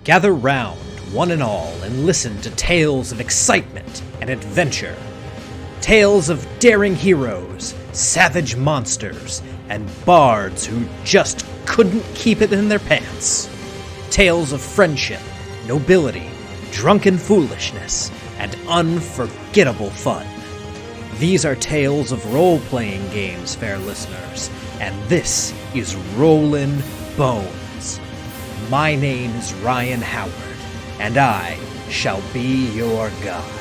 Gather round, one and all, and listen to tales of excitement and adventure. Tales of daring heroes, savage monsters, and bards who just couldn't keep it in their pants. Tales of friendship, nobility, drunken foolishness, and unforgettable fun. These are tales of role-playing games, fair listeners, and this is Rollin' Bones. My name is Ryan Howard, and I shall be your guide.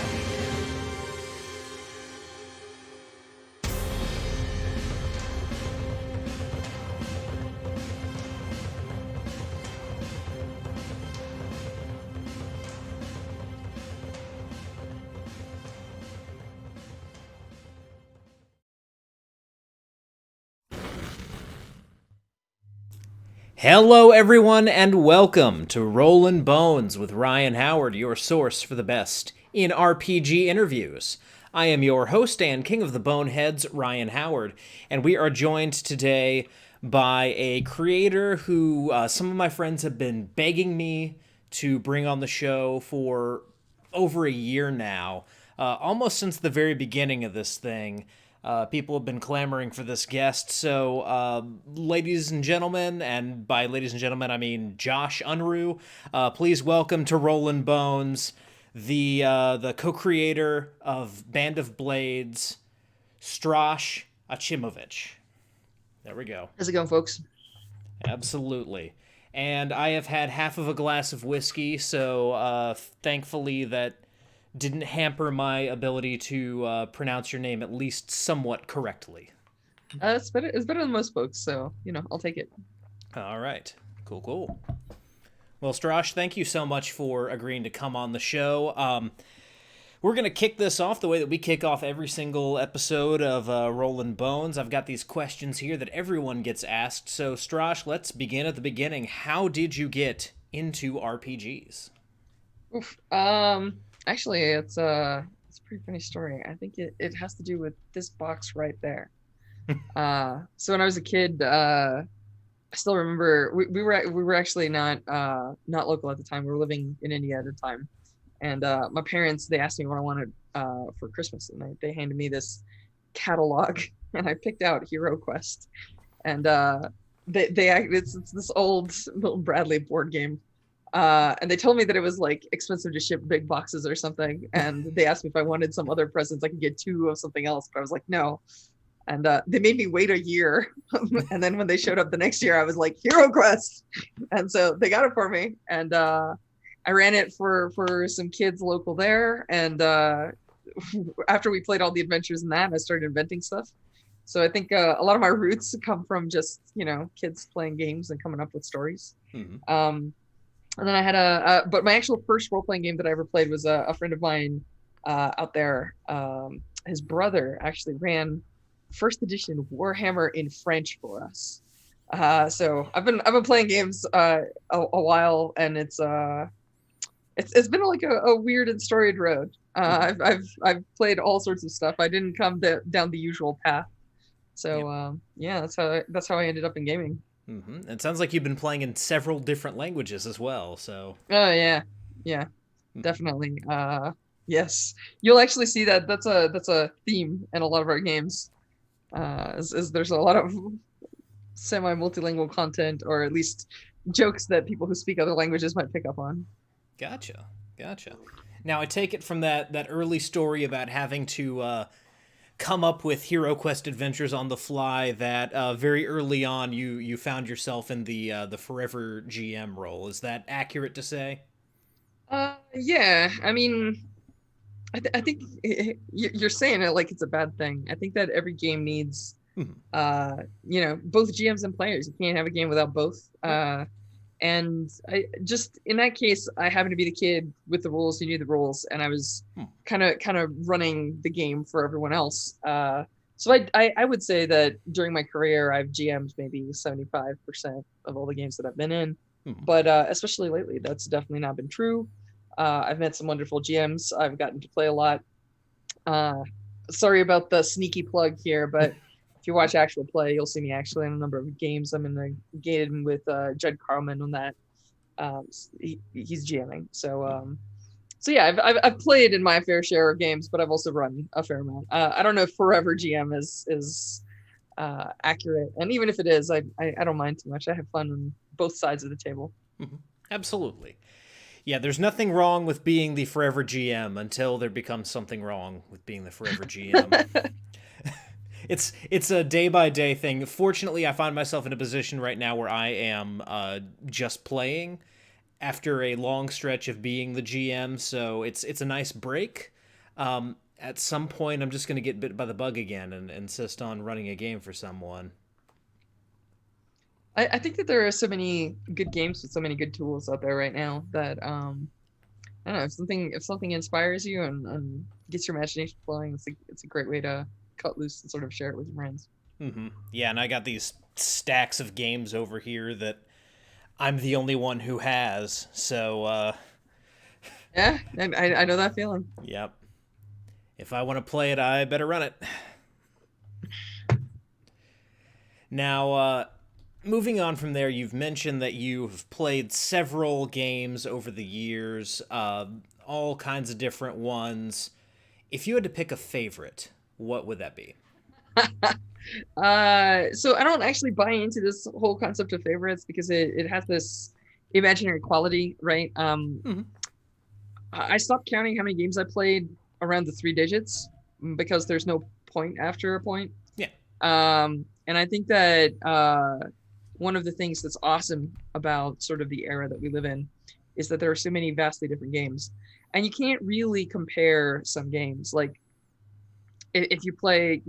Hello everyone and welcome to Rollin' Bones with Ryan Howard, your source for the best in RPG interviews. I am your host and king of the boneheads, Ryan Howard, and we are joined today by a creator who some of my friends have been begging me to bring on the show for over a year now, almost since the very beginning of this thing. People have been clamoring for this guest, so ladies and gentlemen, and by ladies and gentlemen I mean Josh Unruh, please welcome to Rollin' Bones the co-creator of Band of Blades, Stras Acimovic. There we go. How's it going, folks? Absolutely. And I have had half of a glass of whiskey, so thankfully that didn't hamper my ability to pronounce your name at least somewhat correctly. It's better than most folks, so, I'll take it. All right. Cool. Well, Stras, thank you so much for agreeing to come on the show. We're going to kick this off the way that we kick off every single episode of Rollin' Bones. I've got these questions here that everyone gets asked. So, Stras, let's begin at the beginning. How did you get into RPGs? Oof. Actually, it's a pretty funny story. I think it has to do with this box right there. So when I was a kid, I still remember we were actually not local at the time. We were living in India at the time, and my parents, they asked me what I wanted for Christmas, and they handed me this catalog, and I picked out Hero Quest, and it's this old Milton Bradley board game. And they told me that it was like expensive to ship big boxes or something. And they asked me if I wanted some other presents. I could get 2 of something else, but I was like, no. And they made me wait a year. And then when they showed up the next year, I was like, Hero Quest. And so they got it for me. And I ran it for some kids local there. And after we played all the adventures in that, I started inventing stuff. So I think a lot of my roots come from just, kids playing games and coming up with stories. Mm-hmm. And then I had but my actual first role-playing game that I ever played was a friend of mine out there. His brother actually ran first edition Warhammer in French for us. So I've been playing games a while, and it's been like a weird and storied road. I've played all sorts of stuff. I didn't come down the usual path. So that's how I ended up in gaming. Mm-hmm. It sounds like you've been playing in several different languages as well. So. Oh yeah, definitely. Yes, you'll actually see that. That's a theme in a lot of our games. Is there's a lot of semi-multilingual content, or at least jokes that people who speak other languages might pick up on. Gotcha. Now I take it from that early story about having to come up with Hero Quest adventures on the fly that very early on you found yourself in the forever GM role. Is that accurate to say? Yeah. I mean, I think you're saying it like it's a bad thing. I think that every game needs, both GMs and players. You can't have a game without both. And I just, in that case, I happened to be the kid with the rules who knew the rules, and I was kind of running the game for everyone else. So I would say that during my career, I've GM'd maybe 75% of all the games that I've been in. But especially lately, that's definitely not been true. I've met some wonderful GMs. I've gotten to play a lot. Sorry about the sneaky plug here, but if you watch actual play, you'll see me actually in a number of games. I'm in the game with Judd Carlman on that. He's GMing. So yeah, I've played in my fair share of games, but I've also run a fair amount. I don't know if Forever GM is accurate, and even if it is, I don't mind too much. I have fun on both sides of the table. Absolutely. Yeah, there's nothing wrong with being the forever GM until there becomes something wrong with being the forever GM. It's a day by day thing. Fortunately, I find myself in a position right now where I am just playing after a long stretch of being the GM, so it's a nice break. At some point, I'm just going to get bit by the bug again and insist on running a game for someone. I think that there are so many good games with so many good tools out there right now that I don't know, if something inspires you and gets your imagination flowing, it's a great way to cut loose and sort of share it with your friends. Yeah, and I got these stacks of games over here that I'm the only one who has, so Yeah, I know that feeling. yep. If I want to play it, I better run it. Now, moving on from there, you've mentioned that you've played several games over the years, all kinds of different ones. If you had to pick a favorite, what would that be? So I don't actually buy into this whole concept of favorites because it has this imaginary quality, right? Mm-hmm. I stopped counting how many games I played around the three digits because there's no point after a point. Yeah. And I think that one of the things that's awesome about sort of the era that we live in is that there are so many vastly different games, and you can't really compare some games. Like if you play,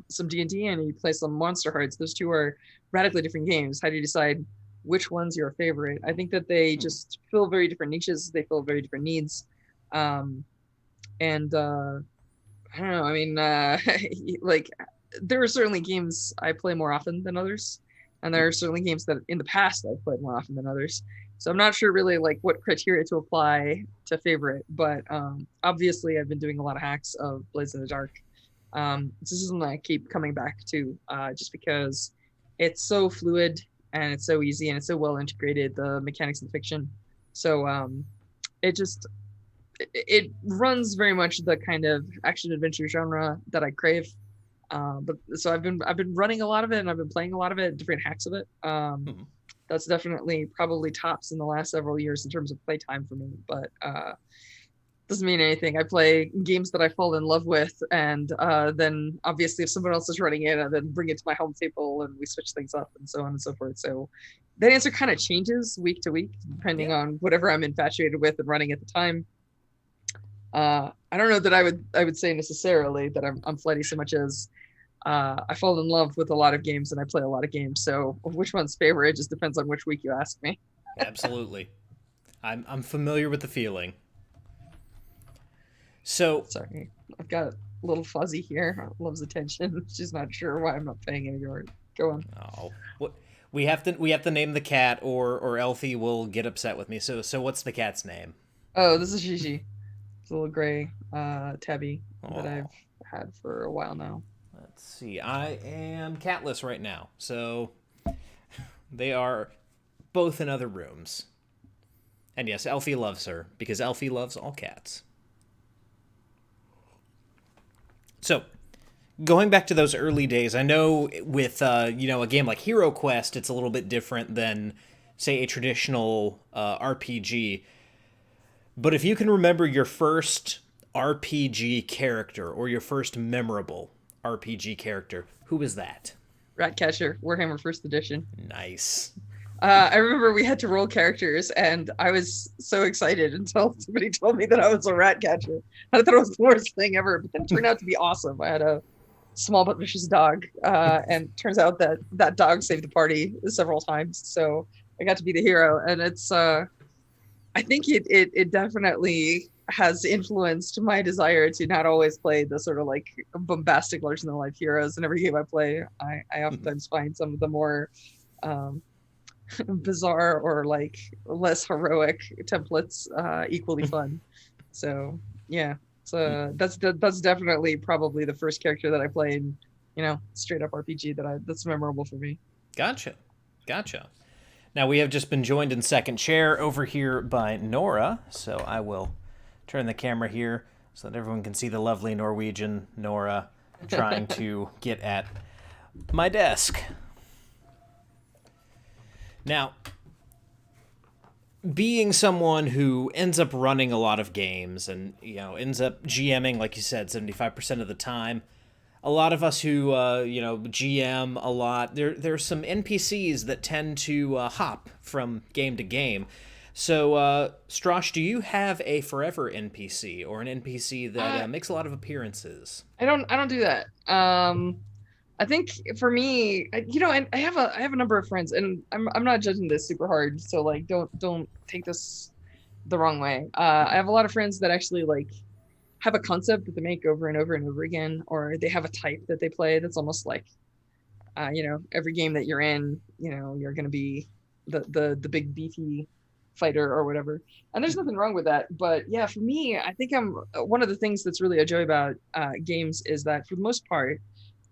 some D&D and you play some Monster Hearts, those two are radically different games. How do you decide which one's your favorite? I think that they just fill very different niches. They fill very different needs. And I don't know. I mean, like there are certainly games I play more often than others, and there are certainly games that in the past I've played more often than others. So I'm not sure really like what criteria to apply to favorite, but obviously I've been doing a lot of hacks of Blades in the Dark. This is something I keep coming back to just because it's so fluid and it's so easy and it's so well integrated, the mechanics and fiction. So it runs very much the kind of action adventure genre that I crave. But so I've been running a lot of it and I've been playing a lot of it, different hacks of it. That's definitely probably tops in the last several years in terms of playtime for me, but doesn't mean anything. I play games that I fall in love with, and then obviously if someone else is running it, I then bring it to my home table and we switch things up and so on and so forth. So that answer kind of changes week to week depending on whatever I'm infatuated with and running at the time. I don't know that I would say necessarily that I'm flighty so much as I fall in love with a lot of games and I play a lot of games. So which one's favorite just depends on which week you ask me. Absolutely. I'm familiar with the feeling. So Sorry, I've got a little fuzzy here. Loves attention. She's not sure why I'm not paying any yard. Go on. oh, what we have to name the cat or Elfie will get upset with me. So what's the cat's name? Oh, this is Gigi. It's a little gray tabby that Oh. I've had for a while now. Let's see. I am catless right now. So they are both in other rooms. And yes, Elfie loves her because Elfie loves all cats. So, going back to those early days, I know with a game like Hero Quest, it's a little bit different than, say, a traditional RPG. But if you can remember your first RPG character or your first memorable RPG character, who was that? Ratcatcher, Warhammer First Edition. Nice. I remember we had to roll characters, and I was so excited until somebody told me that I was a rat catcher. I thought it was the worst thing ever, but then it turned out to be awesome. I had a small but vicious dog, and it turns out that that dog saved the party several times. So I got to be the hero, and it's. I think it definitely has influenced my desire to not always play the sort of like bombastic, larger than life heroes in every game I play. I oftentimes find some of the more bizarre or like less heroic templates equally fun. So yeah, so that's definitely probably the first character that I played, straight up RPG that's memorable for me. Gotcha. Now, we have just been joined in second chair over here by Nora, so I will turn the camera here so that everyone can see the lovely Norwegian Nora trying to get at my desk. Now, being someone who ends up running a lot of games and, ends up GMing, like you said, 75% of the time, a lot of us who, GM a lot, there's some NPCs that tend to hop from game to game. So, Stras, do you have a forever NPC or an NPC that makes a lot of appearances? I don't do that. I think for me, and I have a number of friends, and I'm not judging this super hard, so like don't take this the wrong way. I have a lot of friends that actually like have a concept that they make over and over and over again, or they have a type that they play that's almost like, every game that you're in, you're going to be the big beefy fighter or whatever. And there's nothing wrong with that. But yeah, for me, I think one of the things that's really a joy about games is that for the most part,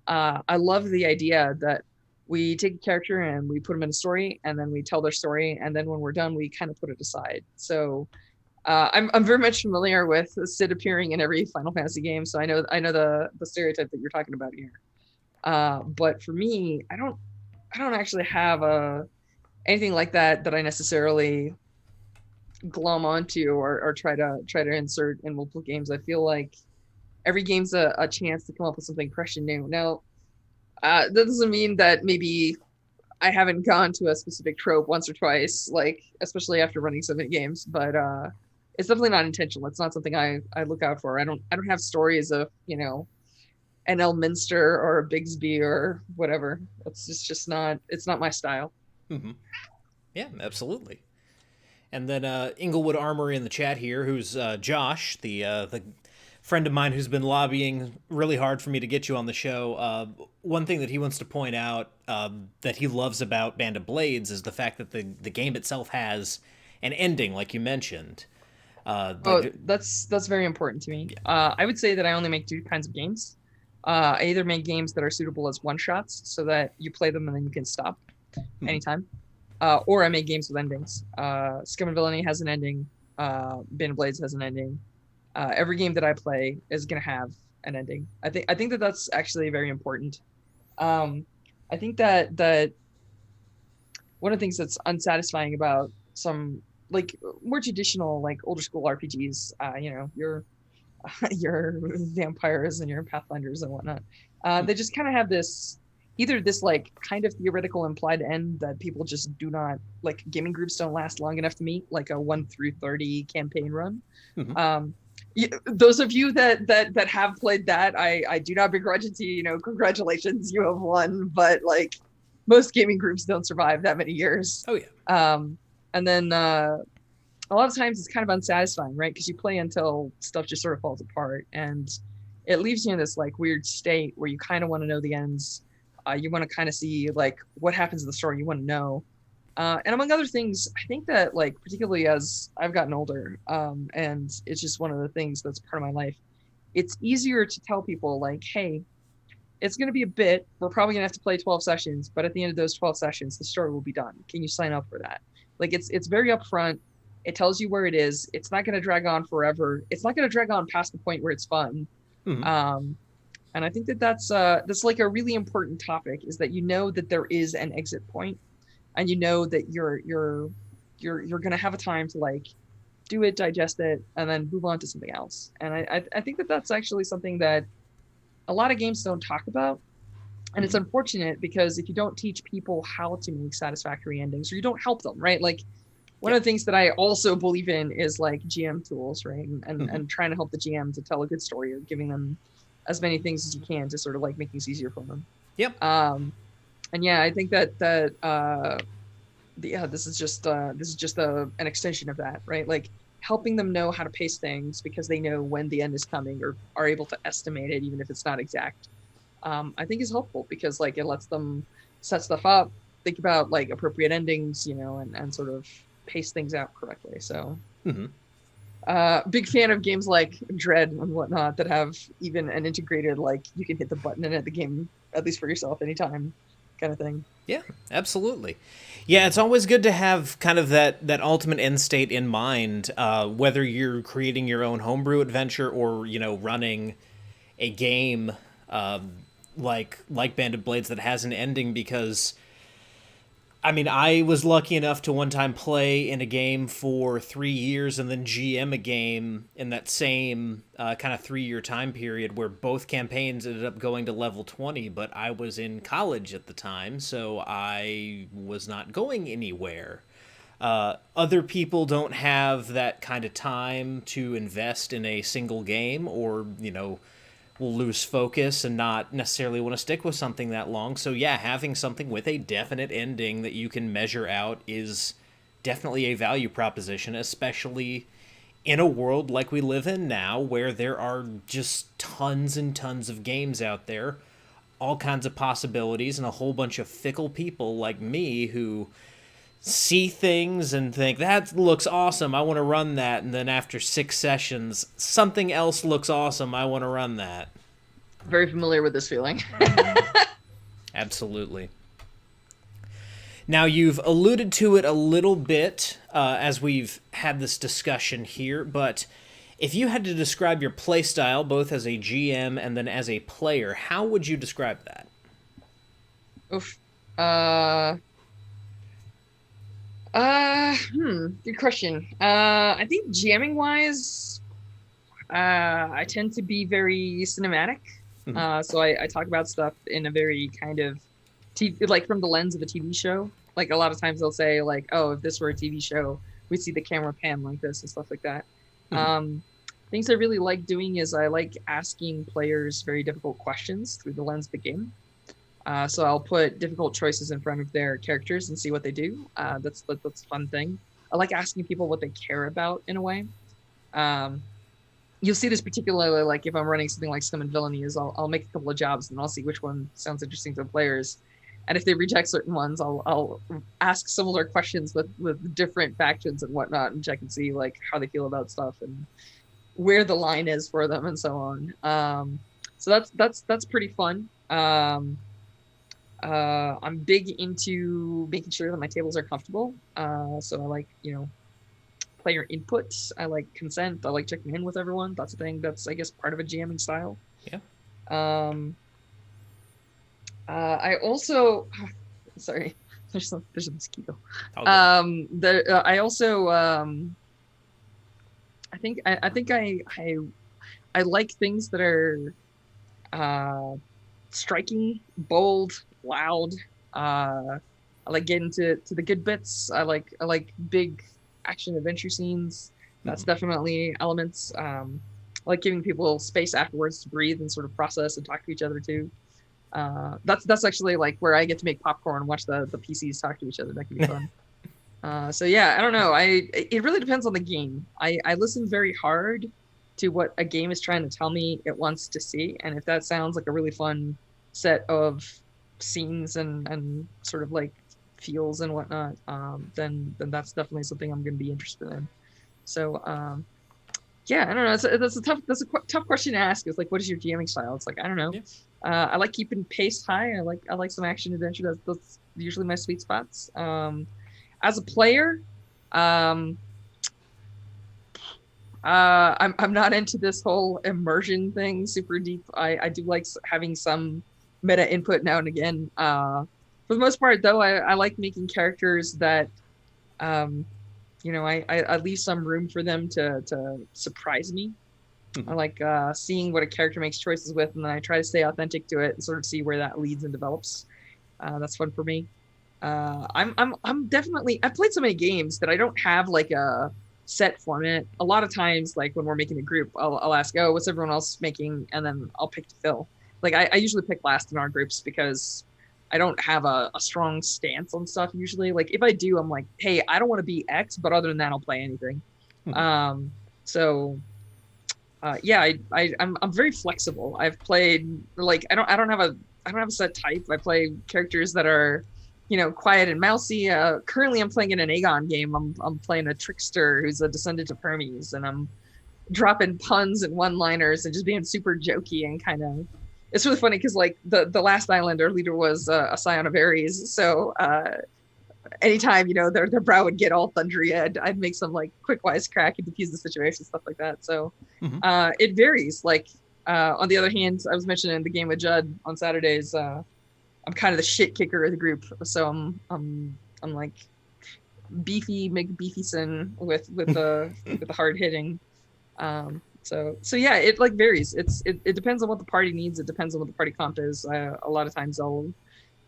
I love the idea that we take a character and we put them in a story, and then we tell their story, and then when we're done, we kind of put it aside. So I'm very much familiar with Sid appearing in every Final Fantasy game, so I know the stereotype that you're talking about here. But for me, I don't actually have anything like that I necessarily glom onto or try to insert in multiple games. I feel like every game's a chance to come up with something fresh and new. Now, that doesn't mean that maybe I haven't gone to a specific trope once or twice, like especially after running so many games, but it's definitely not intentional. It's not something I look out for. I don't have stories of, an Elminster or a Bigsby or whatever. It's not my style. Mm-hmm. Yeah, absolutely. And then Inglewood Armory in the chat here, who's Josh, the friend of mine who's been lobbying really hard for me to get you on the show. One thing that he wants to point out that he loves about Band of Blades is the fact that the game itself has an ending, like you mentioned. That's very important to me. I would say that I only make two kinds of games. I either make games that are suitable as one-shots so that you play them and then you can stop anytime. Or I make games with endings. Scum and Villainy has an ending. Band of Blades has an ending. Every game that I play is going to have an ending. I think that that's actually very important. I think that one of the things that's unsatisfying about some like more traditional, like older school RPGs, your vampires and your pathfinders and whatnot, they just kind of have either this like kind of theoretical implied end that people just do not like. Gaming groups don't last long enough to meet, like a 1 through 30 campaign run. Mm-hmm. Those of you that have played that, I do not begrudge it to you. Congratulations, you have won. But like most gaming groups don't survive that many years. Oh yeah. And then a lot of times it's kind of unsatisfying, right? Because you play until stuff just sort of falls apart, and it leaves you in this like weird state where you kind of want to know the ends. You want to kind of see like what happens in the story. You want to know. And among other things, I think that like particularly as I've gotten older, and it's just one of the things that's part of my life, it's easier to tell people like, hey, it's going to be a bit. We're probably going to have to play 12 sessions, but at the end of those 12 sessions, the story will be done. Can you sign up for that? Like it's very upfront. It tells you where it is. It's not going to drag on forever. It's not going to drag on past the point where it's fun. Mm-hmm. And I think that that's like a really important topic, is that that there is an exit point, and that you're going to have a time to like do it, digest it, and then move on to something else. And I think that that's actually something that a lot of games don't talk about. And it's unfortunate, because if you don't teach people how to make satisfactory endings, or you don't help them, right? Like one of the things that I also believe in is like GM tools, right? And trying to help the GM to tell a good story, or giving them as many things as you can to sort of like make things easier for them. Yep. And yeah, I think that this is just an extension of that, right? Like helping them know how to pace things because they know when the end is coming, or are able to estimate it, even if it's not exact. I think is helpful, because like it lets them set stuff up, think about like appropriate endings, and sort of pace things out correctly. So big fan of games like Dread and whatnot that have even an integrated, like you can hit the button and end the game, at least for yourself, anytime. kind of thing. Yeah, absolutely. Yeah, it's always good to have kind of that ultimate end state in mind, whether you're creating your own homebrew adventure or running a game like Banded Blades that has an ending. Because I mean, I was lucky enough to one time play in a game for 3 years and then GM a game in that same kind of 3 year time period where both campaigns ended up going to level 20, but I was in college at the time, so I was not going anywhere. Other people don't have that kind of time to invest in a single game, or, will lose focus and not necessarily want to stick with something that long. So yeah, having something with a definite ending that you can measure out is definitely a value proposition, especially in a world like we live in now where there are just tons and tons of games out there, all kinds of possibilities, and a whole bunch of fickle people like me who see things and think that looks awesome, I want to run that, and then after 6 sessions something else looks awesome, I want to run that. Very familiar with this feeling. Absolutely. Now, you've alluded to it a little bit as we've had this discussion here, but if you had to describe your playstyle both as a GM and then as a player, how would you describe that? Oof. Good question. I think jamming wise, I tend to be very cinematic. So I talk about stuff in a very kind of like from the lens of a TV show. Like a lot of times they'll say like, oh, if this were a TV show, we'd see the camera pan like this and stuff like that. Things I really like doing is I like asking players very difficult questions through the lens of the game. So I'll put difficult choices in front of their characters and see what they do. That's a fun thing. I like asking people what they care about in a way. You'll see this particularly like if I'm running something like Scum and Villainy, is I'll make a couple of jobs and I'll see which one sounds interesting to the players. And if they reject certain ones, I'll ask similar questions with different factions and whatnot and check and see like how they feel about stuff and where the line is for them and so on. So that's pretty fun. I'm big into making sure that my tables are comfortable. So I like, player input. I like consent. I like checking in with everyone. That's a thing. That's, I guess, part of a jamming style. Yeah. I also, sorry, there's a mosquito. I also, I think I like things that are striking, bold, loud. I like getting to the good bits. I like big action adventure scenes. That's definitely elements. I like giving people space afterwards to breathe and sort of process and talk to each other too. That's actually like where I get to make popcorn and watch the PCs talk to each other. That can be fun. So yeah, I don't know. It really depends on the game. I listen very hard to what a game is trying to tell me it wants to see, and if that sounds like a really fun set of scenes and sort of like feels and whatnot, then that's definitely something I'm going to be interested in. So yeah, I don't know. That's a tough question to ask. It's like, what is your GMing style? It's like, I don't know. Yeah. I like keeping pace high. I like some action adventure. That's usually my sweet spots. As a player, I'm not into this whole immersion thing super deep. I do like having some meta input now and again. For the most part, though, I like making characters that, I leave some room for them to surprise me. I like seeing what a character makes choices with, and then I try to stay authentic to it and sort of see where that leads and develops. That's fun for me. I'm definitely, I've played so many games that I don't have like a set format. A lot of times, like when we're making a group, I'll ask, oh, what's everyone else making? And then I'll pick to fill. Like I usually pick last in our groups because I don't have a strong stance on stuff usually. Like if I do, I'm like, hey, I don't want to be X, but other than that, I'll play anything. I'm very flexible. I've played like I don't have a set type. I play characters that are, quiet and mousy. Currently, I'm playing in an Aegon game. I'm playing a trickster who's a descendant of Hermes, and I'm dropping puns and one-liners and just being super jokey and kind of it's really funny because like the last island, our leader was a scion of Ares. So anytime their brow would get all thundery, I'd make some like quick wise crack and diffuse the situation, stuff like that. So Hmm. it varies. Like on the other hand, I was mentioning the game with Judd on Saturdays. I'm kind of the shit kicker of the group, so I'm like beefy McBeefyson with the hard hitting. So yeah, it like varies. It depends on what the party needs. It depends on what the party comp is. A lot of times I'll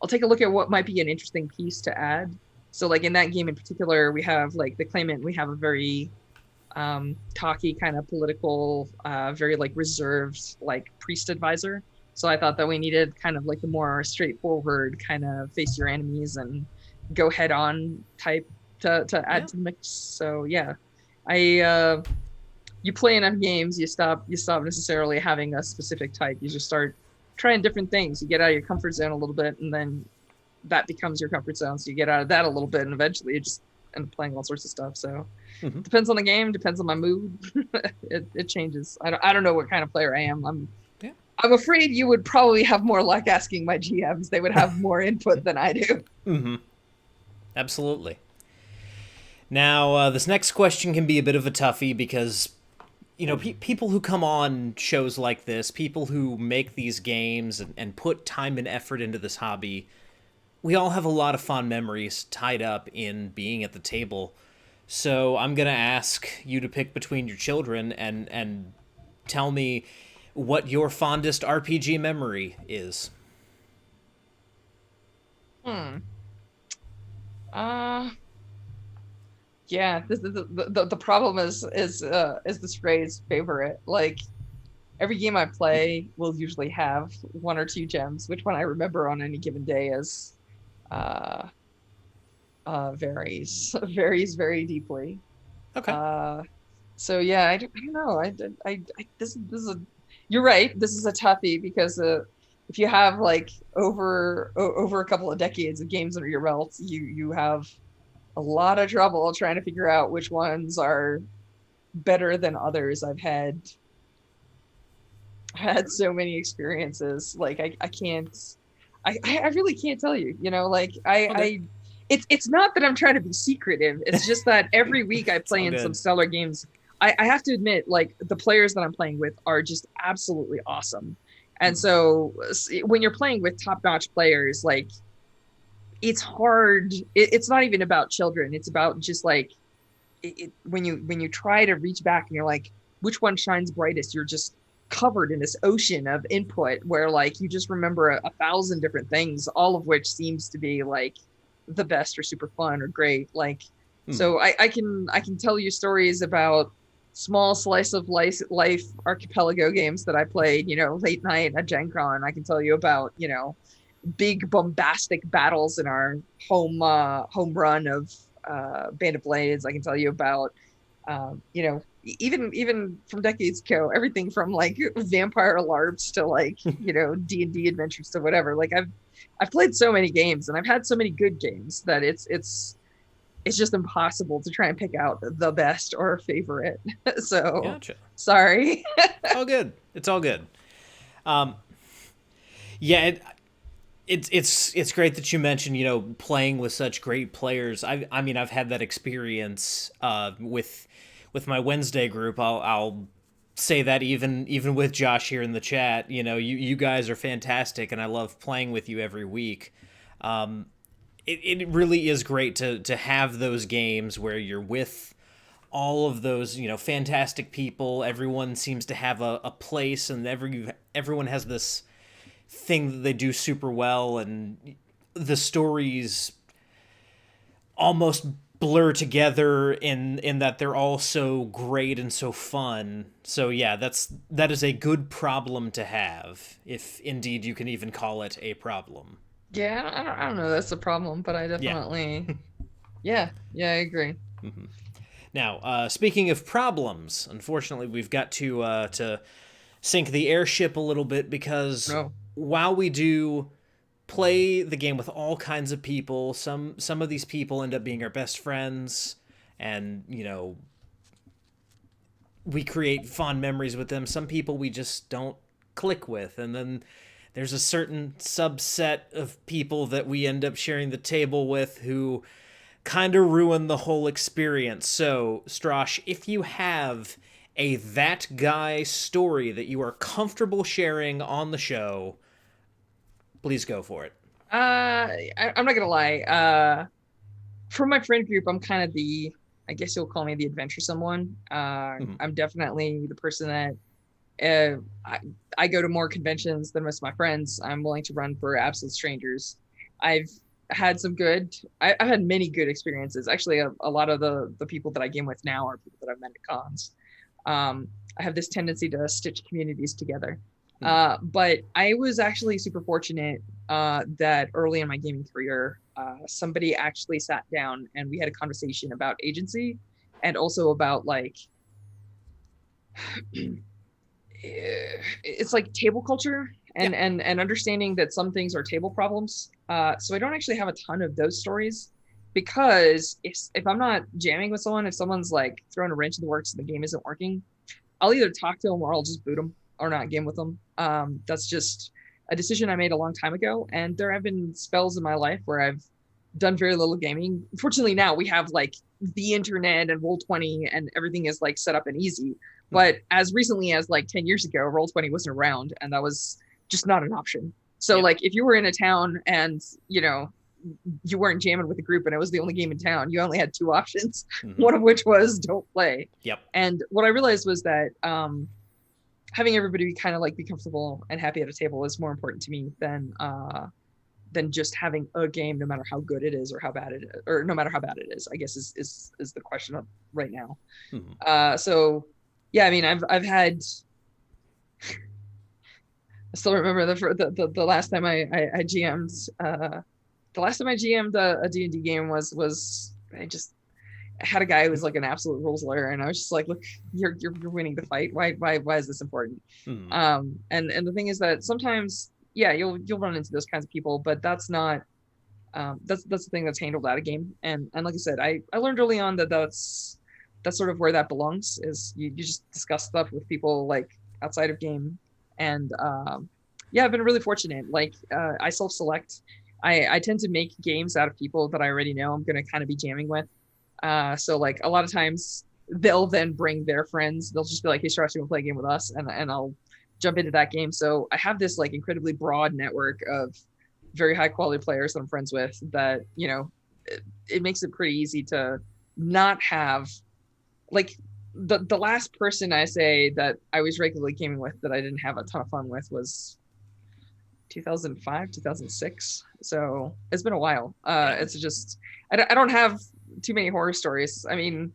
take a look at what might be an interesting piece to add. So like in that game in particular, we have like the claimant. We have a very talky kind of political, very like reserved like priest advisor. So I thought that we needed kind of like the more straightforward kind of face your enemies and go head on type to add Yeah. to the mix. So yeah, I you play enough games, you stop necessarily having a specific type. You just start trying different things. You get out of your comfort zone a little bit, and then that becomes your comfort zone. So you get out of that a little bit, and eventually you just end up playing all sorts of stuff. So Hmm. depends on the game, depends on my mood. It changes. I don't know what kind of player I am. Yeah. I'm afraid you would probably have more luck asking my GMs. They would have more input than I do. Hmm. Absolutely. Now, this next question can be a bit of a toughie because people who come on shows like this, people who make these games and put time and effort into this hobby, we all have a lot of fond memories tied up in being at the table. So I'm gonna ask you to pick between your children and tell me what your fondest RPG memory is. Hmm. Uh yeah, the problem is this phrase favorite. Like every game I play will usually have one or two gems, which one I remember on any given day is uh varies varies very deeply. Okay. Uh so yeah, I don't know. This is a you're right. This is a toughie because if you have like over a couple of decades of games under your belt, you have a lot of trouble trying to figure out which ones are better than others. I've had so many experiences. Like I can't I really can't tell you. Like Okay. it's not that I'm trying to be secretive. It's just that every week I It's play all in some good. stellar games. I have to admit, like the players that I'm playing with are just absolutely awesome. And Mhm. so when you're playing with top-notch players, like it's hard. It's not even about children. It's about just like when you try to reach back and you're like, which one shines brightest? You're just covered in this ocean of input where like you just remember a thousand different things, all of which seems to be like the best or super fun or great. Like, Mhm. so I can tell you stories about small slice of life archipelago games that I played, late night at Gen Con. I can tell you about, big bombastic battles in our home run of Band of Blades. I can tell you about even from decades ago, everything from like vampire LARPs to like D&D adventures to whatever. Like I've played so many games and I've had so many good games that it's just impossible to try and pick out the best or favorite. So Gotcha. sorry. It's all good. It's all good. Um, yeah, it's great that you mentioned playing with such great players. I mean I've had that experience with my Wednesday group. I'll say that even with Josh here in the chat. You guys are fantastic, and I love playing with you every week. It really is great to have those games where you're with all of those fantastic people. Everyone seems to have a place, and everyone has this thing that they do super well, and the stories almost blur together in that they're all so great and so fun. So yeah, that is a good problem to have, if indeed you can even call it a problem. Yeah, I don't know. That's the problem, but I Yeah. definitely, yeah, I agree. Now, speaking of problems, unfortunately, we've got to sink the airship a little bit because No. while we do play the game with all kinds of people, some of these people end up being our best friends, and we create fond memories with them. Some people we just don't click with, and then there's a certain subset of people that we end up sharing the table with who kind of ruin the whole experience. So, Strash, if you have a that guy story that you are comfortable sharing on the show, please go for it. I'm not gonna lie. For my friend group, I'm kind of I guess you'll call me the adventuresome one. I'm definitely the person that I go to more conventions than most of my friends. I'm willing to run for absolute strangers. I've had I've had many good experiences. Actually, a lot of the people that I game with now are people that I've met at cons. I have this tendency to stitch communities together. But I was actually super fortunate that early in my gaming career, somebody actually sat down and we had a conversation about agency and also about like it's like table culture and understanding that some things are table problems. So I don't actually have a ton of those stories because if I'm not jamming with someone, if someone's like throwing a wrench in the works and the game isn't working, I'll either talk to them or I'll just boot them or not game with them. That's just a decision I made a long time ago. And there have been spells in my life where I've done very little gaming. Fortunately, now we have like the internet and Roll20 and everything is like set up and easy. But as recently as like 10 years ago, Roll20 wasn't around and that was just not an option. So like if you were in a town and, you weren't jamming with a group and it was the only game in town, you only had two options, one of which was don't play. And what I realized was that having everybody kind of like be comfortable and happy at a table is more important to me than just having a game, no matter how good it is or how bad it is, or no matter how bad it is, I guess is the question of right now. So yeah, I mean, I've had, I still remember the last time I GM'd, the last time I GM'd a D&D game was I had a guy who was like an absolute rules lawyer, and I was just like, look, you're winning the fight. Why is this important? And the thing is that sometimes, yeah, you'll run into those kinds of people, but that's not that's the thing that's handled out of game. And like I said, I learned early on that that's sort of where that belongs, is you just discuss stuff with people like outside of game. And yeah, I've been really fortunate. Like I self-select. I tend to make games out of people that I already know I'm going to kind of be jamming with. So like a lot of times they'll then bring their friends. They'll just be like, hey, Stras, you want to play a game with us? And I'll jump into that game. So I have this like incredibly broad network of very high quality players that I'm friends with that, it makes it pretty easy to not have like the last person I say that I was regularly gaming with that I didn't have a ton of fun with was 2005, 2006. So it's been a while. It's just, I don't have too many horror stories. I mean,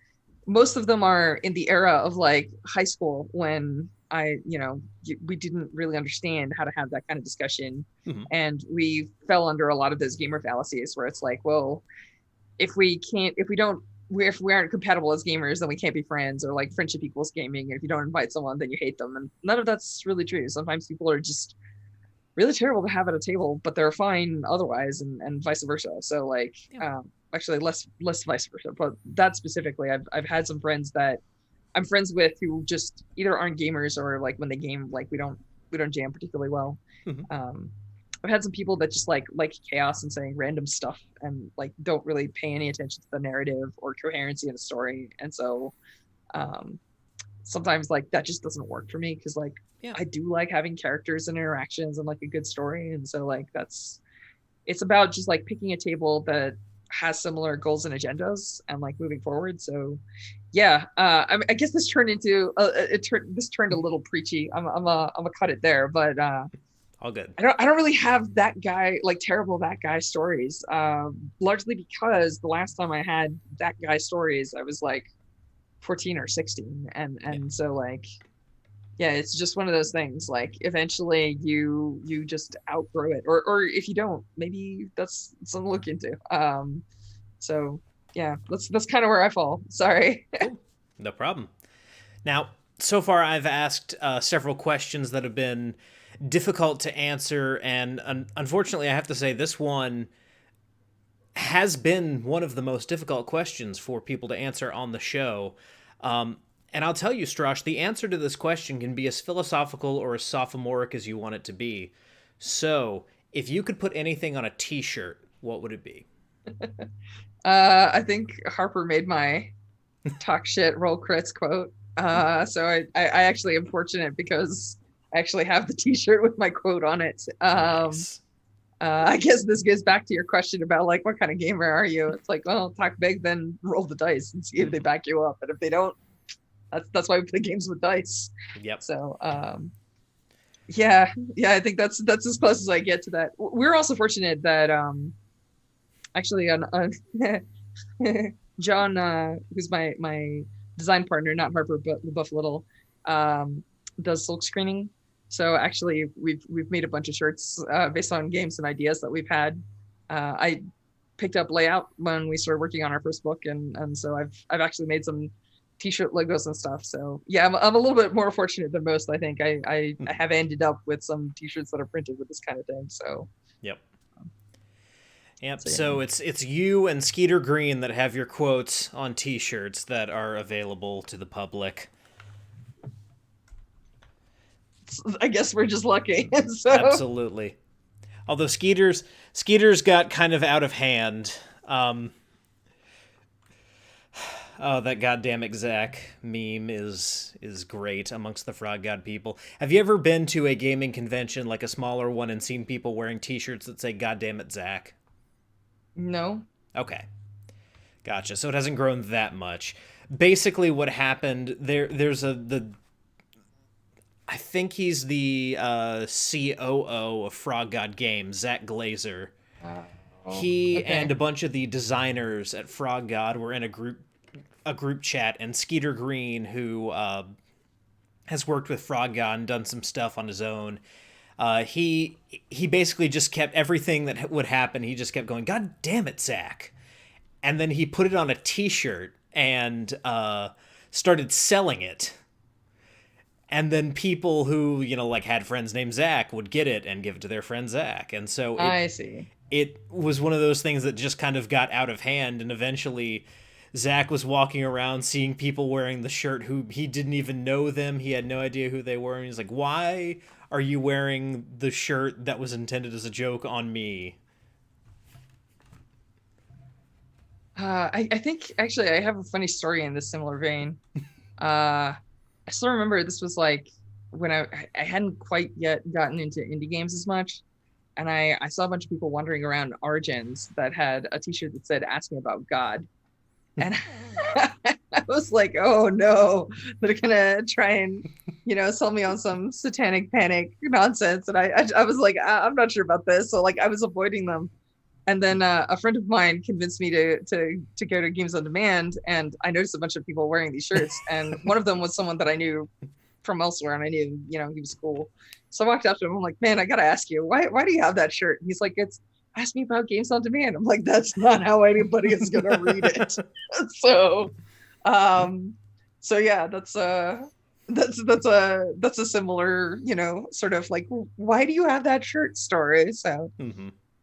most of them are in the era of like high school when we didn't really understand how to have that kind of discussion. And we fell under a lot of those gamer fallacies where it's like, well, if we aren't compatible as gamers, then we can't be friends, or like friendship equals gaming. And if you don't invite someone, then you hate them. And none of that's really true. Sometimes people are just really terrible to have at a table, but they're fine otherwise, and vice versa. So like, actually less vice versa, but that specifically, I've had some friends that I'm friends with who just either aren't gamers or like when they game, like we don't jam particularly well. I've had some people that just like chaos and saying random stuff and like don't really pay any attention to the narrative or coherency in the story. And so sometimes like that just doesn't work for me because like I do like having characters and interactions and like a good story. And so like it's about just like picking a table that has similar goals and agendas and like moving forward. So yeah, I guess this turned into this turned a little preachy. I'm gonna cut it there, but all good. I don't really have that guy, like terrible that guy stories. Largely because the last time I had that guy stories, I was like 14 or 16, and so like, yeah, it's just one of those things. Like eventually you just outgrow it, or if you don't, maybe that's something to look into. So yeah, that's kind of where I fall. Sorry. Cool. No problem. Now, so far I've asked several questions that have been difficult to answer, and unfortunately I have to say this one has been one of the most difficult questions for people to answer on the show. And I'll tell you, Strash, the answer to this question can be as philosophical or as sophomoric as you want it to be. So, if you could put anything on a t-shirt, what would it be? I think Harper made my talk shit, roll crits quote. So I actually am fortunate because I actually have the t-shirt with my quote on it. Nice. I guess this goes back to your question about like, what kind of gamer are you? It's like, well, talk big, then roll the dice and see if they back you up. And if they don't, that's why we play games with dice. Yep. So, yeah, I think that's as close as I get to that. We're also fortunate that actually on John, who's my design partner, not Harper, but Buff Little, does silk screening. So actually, we've made a bunch of shirts based on games and ideas that we've had. I picked up layout when we started working on our first book, and so I've actually made some t-shirt logos and stuff. So yeah, I'm a little bit more fortunate than most. I think I have ended up with some t-shirts that are printed with this kind of thing. So yep. Yep. So, yeah. So it's you and Skeeter Green that have your quotes on t-shirts that are available to the public. I guess we're just lucky. So. Absolutely. Although Skeeter's got kind of out of hand. Oh, that goddamn Zach meme is great amongst the Frog God people. Have you ever been to a gaming convention, like a smaller one, and seen people wearing t-shirts that say "Goddamn it, Zach"? No. Okay. Gotcha. So it hasn't grown that much. Basically what happened, there's I think he's the COO of Frog God Games, Zach Glazer. He and a bunch of the designers at Frog God were in a group chat, and Skeeter Green, who has worked with Frog God and done some stuff on his own, he basically just kept everything that would happen. He just kept going, "God damn it, Zach!" And then he put it on a T-shirt and started selling it. And then people who, like had friends named Zach would get it and give it to their friend Zach. And so I see. It was one of those things that just kind of got out of hand, and eventually Zach was walking around seeing people wearing the shirt who he didn't even know them. He had no idea who they were. And he's like, "Why are you wearing the shirt that was intended as a joke on me?" I think actually I have a funny story in this similar vein. I still remember this was like when I hadn't quite yet gotten into indie games as much. And I saw a bunch of people wandering around Origins that had a t-shirt that said, "Ask me about God." And I was like, oh no, they're gonna try and, sell me on some satanic panic nonsense. And I was like, I'm not sure about this. So like I was avoiding them. And then a friend of mine convinced me to go to Games on Demand, and I noticed a bunch of people wearing these shirts. And one of them was someone that I knew from elsewhere, and I knew, he was cool. So I walked up to him. I'm like, "Man, I gotta ask you, why do you have that shirt?" And he's like, "It's ask me about Games on Demand." I'm like, "That's not how anybody is gonna read it." So yeah, that's a similar, sort of like, why do you have that shirt story? So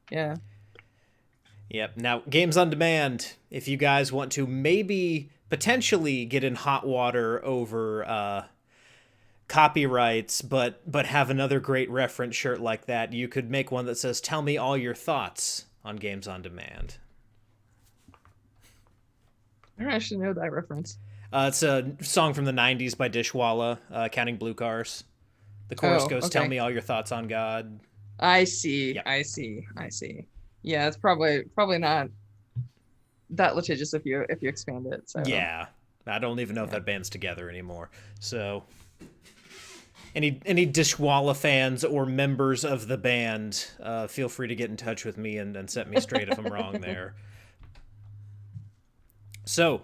yeah. Yep. Now, Games on Demand, if you guys want to maybe potentially get in hot water over copyrights, but have another great reference shirt like that, you could make one that says, "Tell me all your thoughts on Games on Demand." I don't actually know that reference. It's a song from the 90s by Dishwalla, Counting Blue Cars. The chorus goes, "Tell me all your thoughts on God." I see. Yep. I see. Yeah, it's probably not that litigious if you expand it. So yeah, I don't even know if that band's together anymore. So any Dishwalla fans or members of the band, feel free to get in touch with me and set me straight if I'm wrong there. So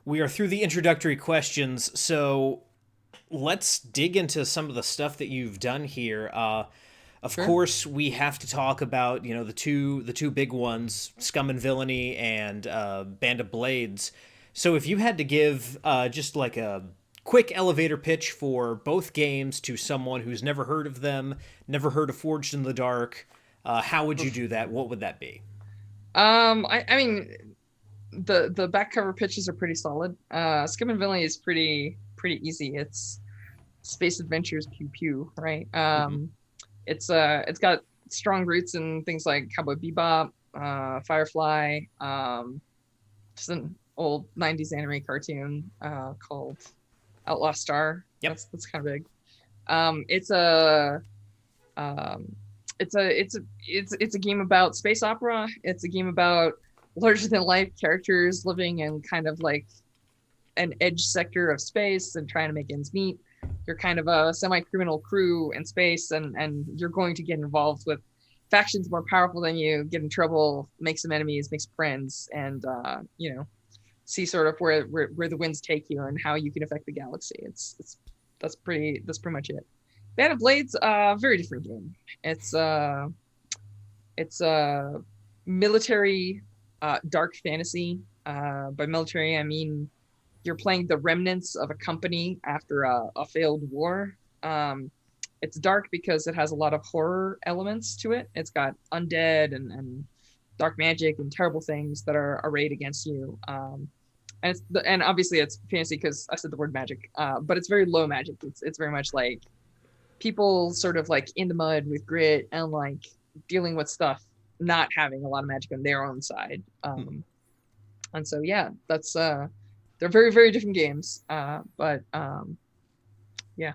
we are through the introductory questions. So let's dig into some of the stuff that you've done here. Of course, we have to talk about, the two big ones, Scum and Villainy and Band of Blades. So if you had to give just like a quick elevator pitch for both games to someone who's never heard of them, never heard of Forged in the Dark, how would you do that? What would that be? I mean, the back cover pitches are pretty solid. Scum and Villainy is pretty pretty easy. It's space adventures, pew pew, right? Mm-hmm. It's got strong roots in things like Cowboy Bebop, Firefly, just an old '90s anime cartoon called Outlaw Star. Yep. That's kind of big. It's a um, it's a game about space opera. It's a game about larger than life characters living in kind of like an edge sector of space and trying to make ends meet. You're kind of a semi-criminal crew in space, and you're going to get involved with factions more powerful than you, get in trouble, make some enemies, make some friends, and see sort of where the winds take you and how you can affect the galaxy. That's pretty much it. Band of Blades, very different game. It's military dark fantasy. By military, I mean you're playing the remnants of a company after a failed war. It's dark because it has a lot of horror elements to it. It's got undead and dark magic and terrible things that are arrayed against you. And obviously it's fantasy because I said the word magic, but it's very low magic. It's very much like people sort of like in the mud with grit and like dealing with stuff, not having a lot of magic on their own side. And so, yeah, that's, they're very, very different games. But yeah.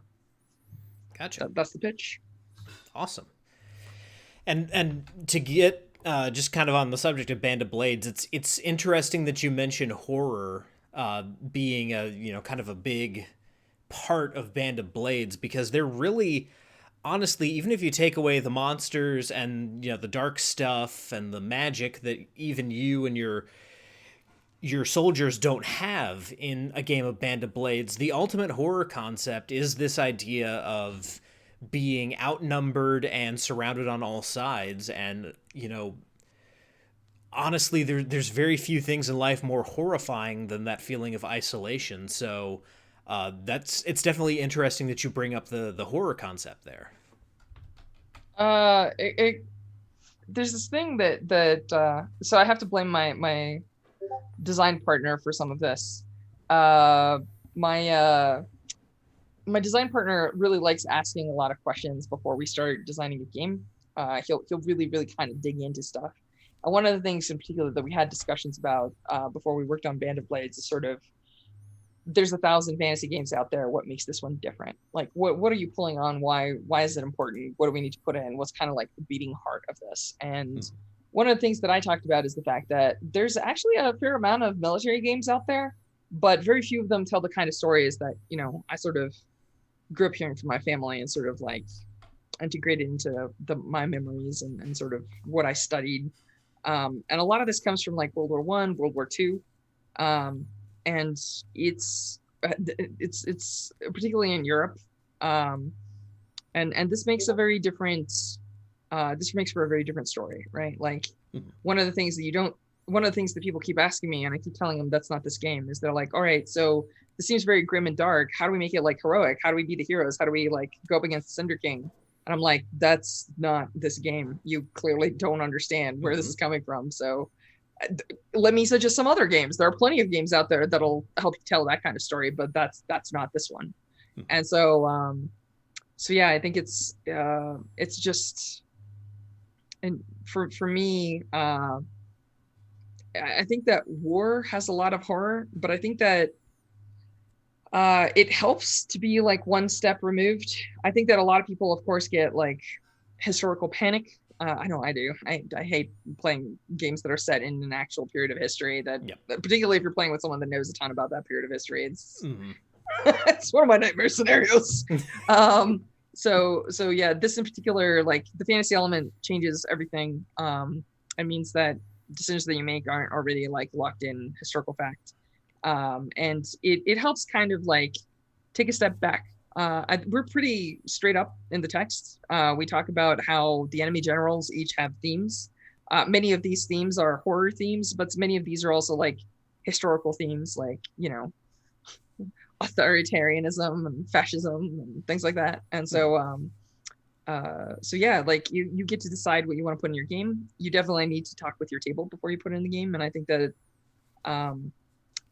Gotcha. That's the pitch. Awesome. And to get just kind of on the subject of Band of Blades, it's interesting that you mention horror being a kind of a big part of Band of Blades, because they're really, honestly, even if you take away the monsters and the dark stuff and the magic that even you and your soldiers don't have in a game of Band of Blades, the ultimate horror concept is this idea of being outnumbered and surrounded on all sides. And honestly, there's very few things in life more horrifying than that feeling of isolation. So it's definitely interesting that you bring up the horror concept there. There's this thing that so I have to blame my design partner for some of this. My design partner really likes asking a lot of questions before we start designing a game. He'll really kind of dig into stuff. And one of the things in particular that we had discussions about before we worked on Band of Blades is sort of, there's 1,000 fantasy games out there. What makes this one different? Like, what are you pulling on? Why is it important? What do we need to put in? What's kind of like the beating heart of this? And one of the things that I talked about is the fact that there's actually a fair amount of military games out there, but very few of them tell the kind of stories that, I sort of grew up hearing from my family and sort of like integrated into my memories and sort of what I studied. And a lot of this comes from like World War I, World War II. And it's particularly in Europe. And this makes a very different, this makes for a very different story, right? Like one of the things that people keep asking me, and I keep telling them that's not this game, is they're like, all right, so this seems very grim and dark. How do we make it like heroic? How do we be the heroes? How do we like go up against the Cinder King? And I'm like, that's not this game. You clearly don't understand where this is coming from. So let me suggest some other games. There are plenty of games out there that'll help you tell that kind of story, but that's not this one. And so, so yeah, I think it's just, and for me, I think that war has a lot of horror, but I think that it helps to be like one step removed. I think that a lot of people, of course, get like historical panic. I know I do. I hate playing games that are set in an actual period of history that, particularly if you're playing with someone that knows a ton about that period of history, it's it's one of my nightmare scenarios. So yeah, this in particular, like the fantasy element changes everything. It means that decisions that you make aren't already like locked in historical fact. And it helps kind of like take a step back. We're pretty straight up in the text. We talk about how the enemy generals each have themes. Many of these themes are horror themes, but many of these are also like historical themes, like, authoritarianism and fascism and things like that. And so, so yeah, like you get to decide what you want to put in your game. You definitely need to talk with your table before you put it in the game. And I think that,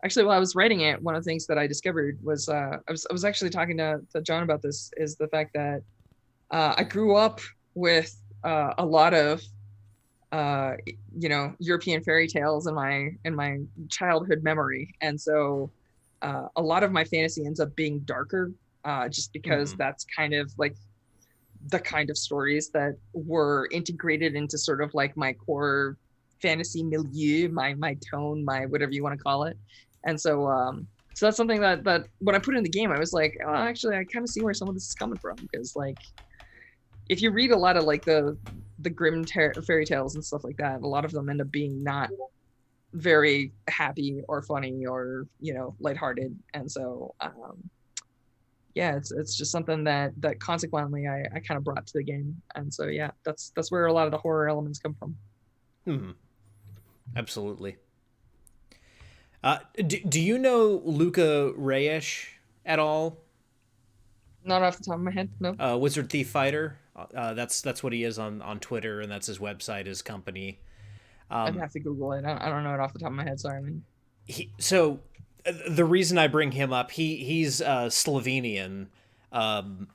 actually, while I was writing it, one of the things that I discovered was I was actually talking to John about this, is the fact that I grew up with a lot of European fairy tales in my childhood memory, and so a lot of my fantasy ends up being darker, just because that's kind of like the kind of stories that were integrated into sort of like my core fantasy milieu, my tone, my whatever you want to call it. And so that's something that when I put in the game, I was like, oh, actually, I kind of see where some of this is coming from, because like if you read a lot of like the grim fairy tales and stuff like that, a lot of them end up being not very happy or funny or lighthearted. And so yeah, it's just something that consequently I kind of brought to the game. And so yeah, that's where a lot of the horror elements come from. Absolutely. Do you know Luca Reyes at all? Not off the top of my head, no. Wizard Thief Fighter. That's what he is on Twitter, and that's his website, his company. I'd have to Google it. I don't know it off the top of my head. Sorry. So the reason I bring him up, he's Slovenian, and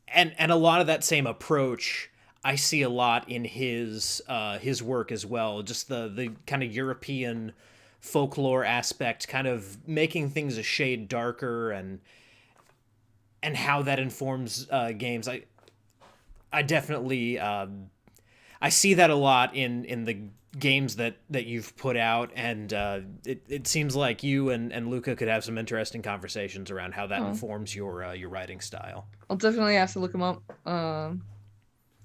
a lot of that same approach I see a lot in his work as well. Just the kind of European folklore aspect, kind of making things a shade darker, and how that informs games. I definitely I see that a lot in the games that you've put out, and it seems like you and Luca could have some interesting conversations around how that informs your writing style. I'll definitely have to look them up.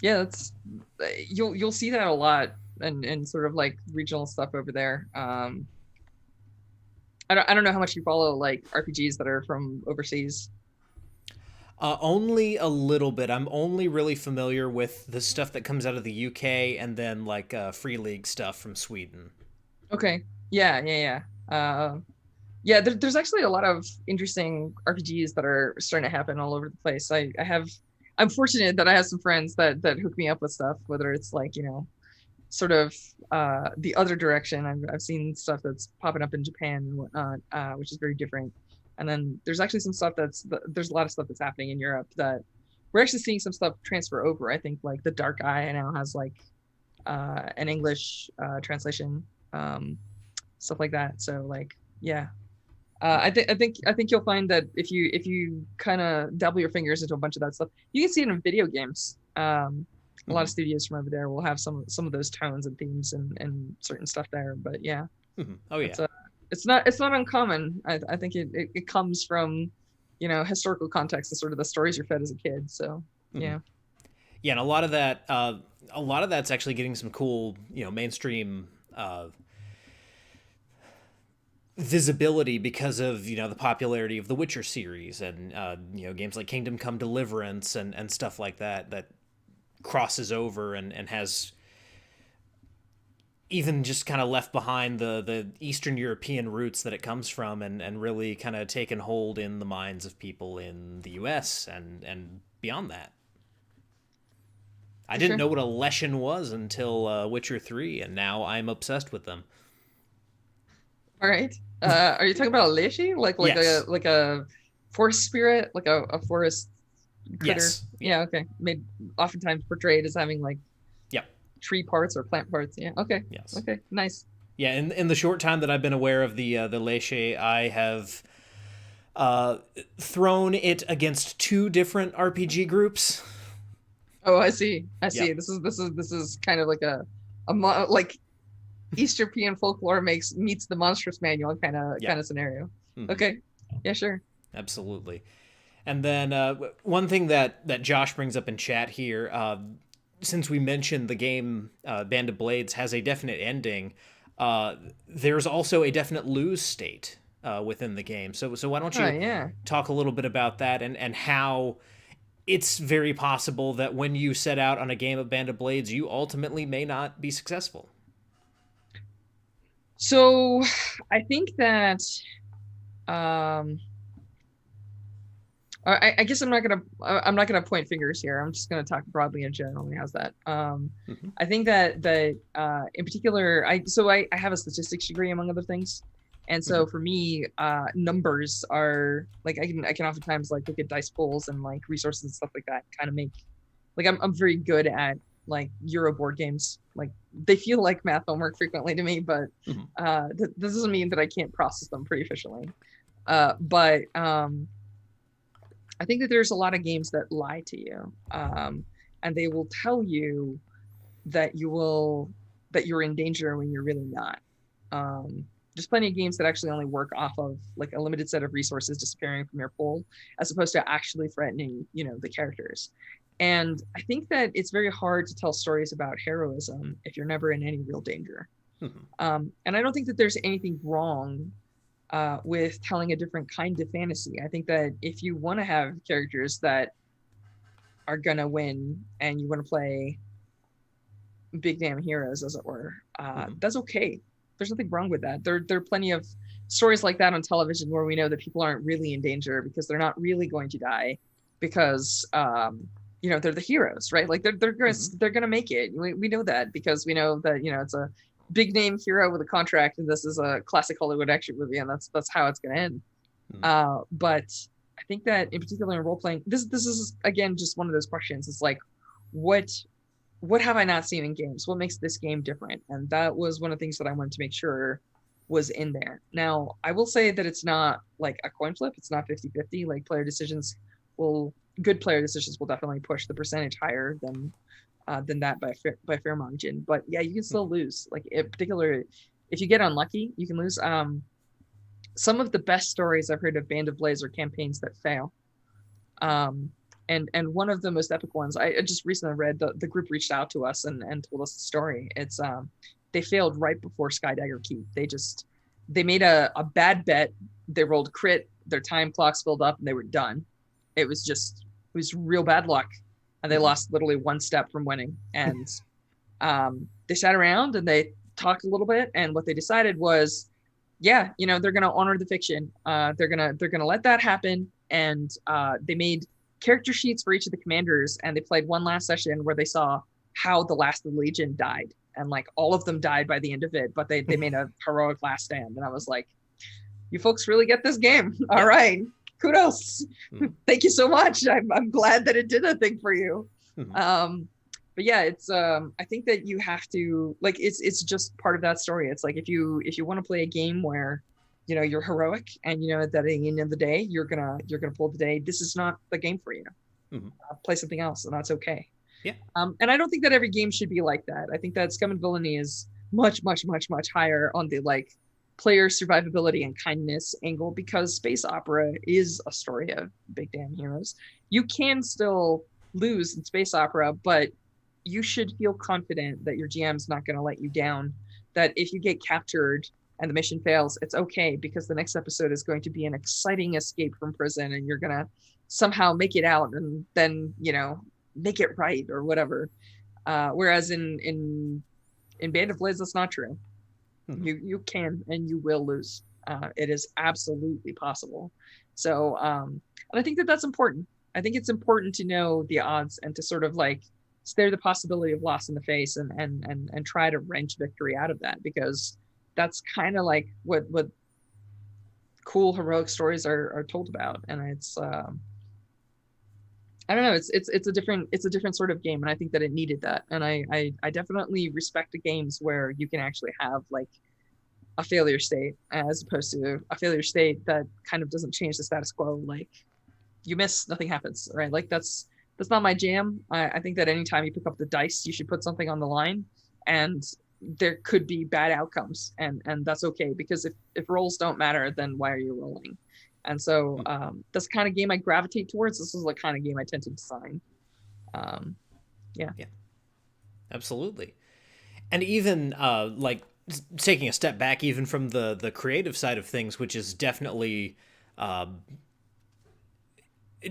Yeah, that's you'll see that a lot and sort of like regional stuff over there. I don't know how much you follow like RPGs that are from overseas. Only a little bit. I'm only really familiar with the stuff that comes out of the UK, and then like Free League stuff from Sweden. Okay. Yeah. There's actually a lot of interesting RPGs that are starting to happen all over the place. I'm fortunate that I have some friends that hook me up with stuff, whether it's like, sort of the other direction. I've seen stuff that's popping up in Japan and whatnot, which is very different. And then there's actually some stuff there's a lot of stuff that's happening in Europe that we're actually seeing some stuff transfer over. I think like the Dark Eye now has like an English translation, stuff like that. So like, yeah, I think you'll find that if you kind of dabble your fingers into a bunch of that stuff, you can see it in video games. A lot of studios from over there will have some of those tones and themes and certain stuff there. But yeah, oh yeah. It's not uncommon. I think it comes from, historical context and sort of the stories you're fed as a kid. So yeah. Yeah, and a lot of that's actually getting some cool, mainstream visibility because of, the popularity of the Witcher series and games like Kingdom Come Deliverance and stuff like that crosses over and has even just kind of left behind the Eastern European roots that it comes from, and really kind of taken hold in the minds of people in the US and beyond that. I didn't know what a Leshen was until Witcher 3, and now I'm obsessed with them. All right. Are you talking about a Leshy? Like yes. like a forest spirit, like a forest critter? Yes. Yeah, okay. Made oftentimes portrayed as having like tree parts or plant parts. Yeah. Okay. Yes. Okay. Nice. Yeah. In the short time that I've been aware of the Leshe, I have thrown it against 2 different RPG groups. Oh, I see. Yep. This is kind of like a like East European folklore meets the Monstrous Manual kind of scenario. Okay. Yeah, sure. Absolutely. And then one thing that Josh brings up in chat here, since we mentioned the game Band of Blades has a definite ending, there's also a definite lose state within the game. So why don't you talk a little bit about that and how it's very possible that when you set out on a game of Band of Blades, you ultimately may not be successful. So I think that I guess I'm not gonna point fingers here. I'm just gonna talk broadly and generally. How's that? I think that in particular, I have a statistics degree among other things, And Mhm. so for me, numbers are like I can oftentimes like look at dice pools and like resources and stuff like that, kind of make like I'm very good at like Euro board games. Like they feel like math homework frequently to me, but Mhm. this doesn't mean that I can't process them pretty efficiently. But I think that there's a lot of games that lie to you, and they will tell you that you're in danger when you're really not. Um, there's plenty of games that actually only work off of like a limited set of resources disappearing from your pool, as opposed to actually threatening, the characters. And I think that it's very hard to tell stories about heroism if you're never in any real danger. Mhm. And I don't think that there's anything wrong with telling a different kind of fantasy. I think that if you want to have characters that are gonna win and you want to play big damn heroes, as it were, Mhm. that's okay. There's nothing wrong with that. There are plenty of stories like that on television where we know that people aren't really in danger because they're not really going to die because they're the heroes, right? Like Mhm. they're gonna make it. We know that because we know that it's a big name hero with a contract, and this is a classic Hollywood action movie, and that's how it's gonna end. Mhm. But I think that in particular in role playing, this is again just one of those questions. It's like, what what have I not seen in games? What makes this game different? And that was one of the things that I wanted to make sure was in there. Now, I will say that it's not like a coin flip. It's not 50-50. Like will, good player decisions will definitely push the percentage higher than that by fair margin. But yeah, you can still Mhm. lose. Like in particular, if you get unlucky, you can lose. Some of the best stories I've heard of Band of Blades are campaigns that fail. Um, and one of the most epic ones I just recently read, the group reached out to us and told us the story. It's they failed right before Skydagger Keep. They made a bad bet. They rolled crit, their time clocks filled up, and they were done. It was real bad luck, and they Mhm. lost literally one step from winning. And they sat around and they talked a little bit, and what they decided was, yeah, they're gonna honor the fiction. They're gonna let that happen, and they made character sheets for each of the commanders, and they played one last session where they saw how the last of the Legion died, and like all of them died by the end of it, but they made a heroic last stand, and I was like, you folks really get this game. All Yeah. right, kudos. Mhm. Thank you so much. I'm glad that it did a thing for you. Mhm. Um, but yeah, it's I think that you have to like it's just part of that story. It's like if you want to play a game where you're heroic and that at the end of the day you're gonna pull the day. This is not the game for you. Mhm. Play something else, and that's okay. Yeah. And I don't think that every game should be like that. I think that Scum and Villainy is much, much, much, much higher on the like player survivability and kindness angle because space opera is a story of big damn heroes. You can still lose in space opera, but you should feel confident that your GM's not going to let you down. That if you get captured and the mission fails, it's okay because the next episode is going to be an exciting escape from prison and you're going to somehow make it out and then, make it right or whatever. Whereas in Band of Blades, that's not true. Mhm. You can and you will lose. It is absolutely possible. So, and I think that that's important. I think it's important to know the odds and to sort of like stare the possibility of loss in the face and try to wrench victory out of that because that's kind of like what cool heroic stories are told about, and it's I don't know. It's a different sort of game, and I think that it needed that. And I definitely respect the games where you can actually have like a failure state as opposed to a failure state that kind of doesn't change the status quo. Like you miss, nothing happens, right? Like that's not my jam. I think that anytime you pick up the dice, you should put something on the line, and there could be bad outcomes, and that's okay because if rolls don't matter, then why are you rolling? And so Mhm. that's the kind of game I gravitate towards. This is the kind of game I tend to design. Um, yeah. Yeah. Absolutely. And even like taking a step back, even from the creative side of things, which is uh,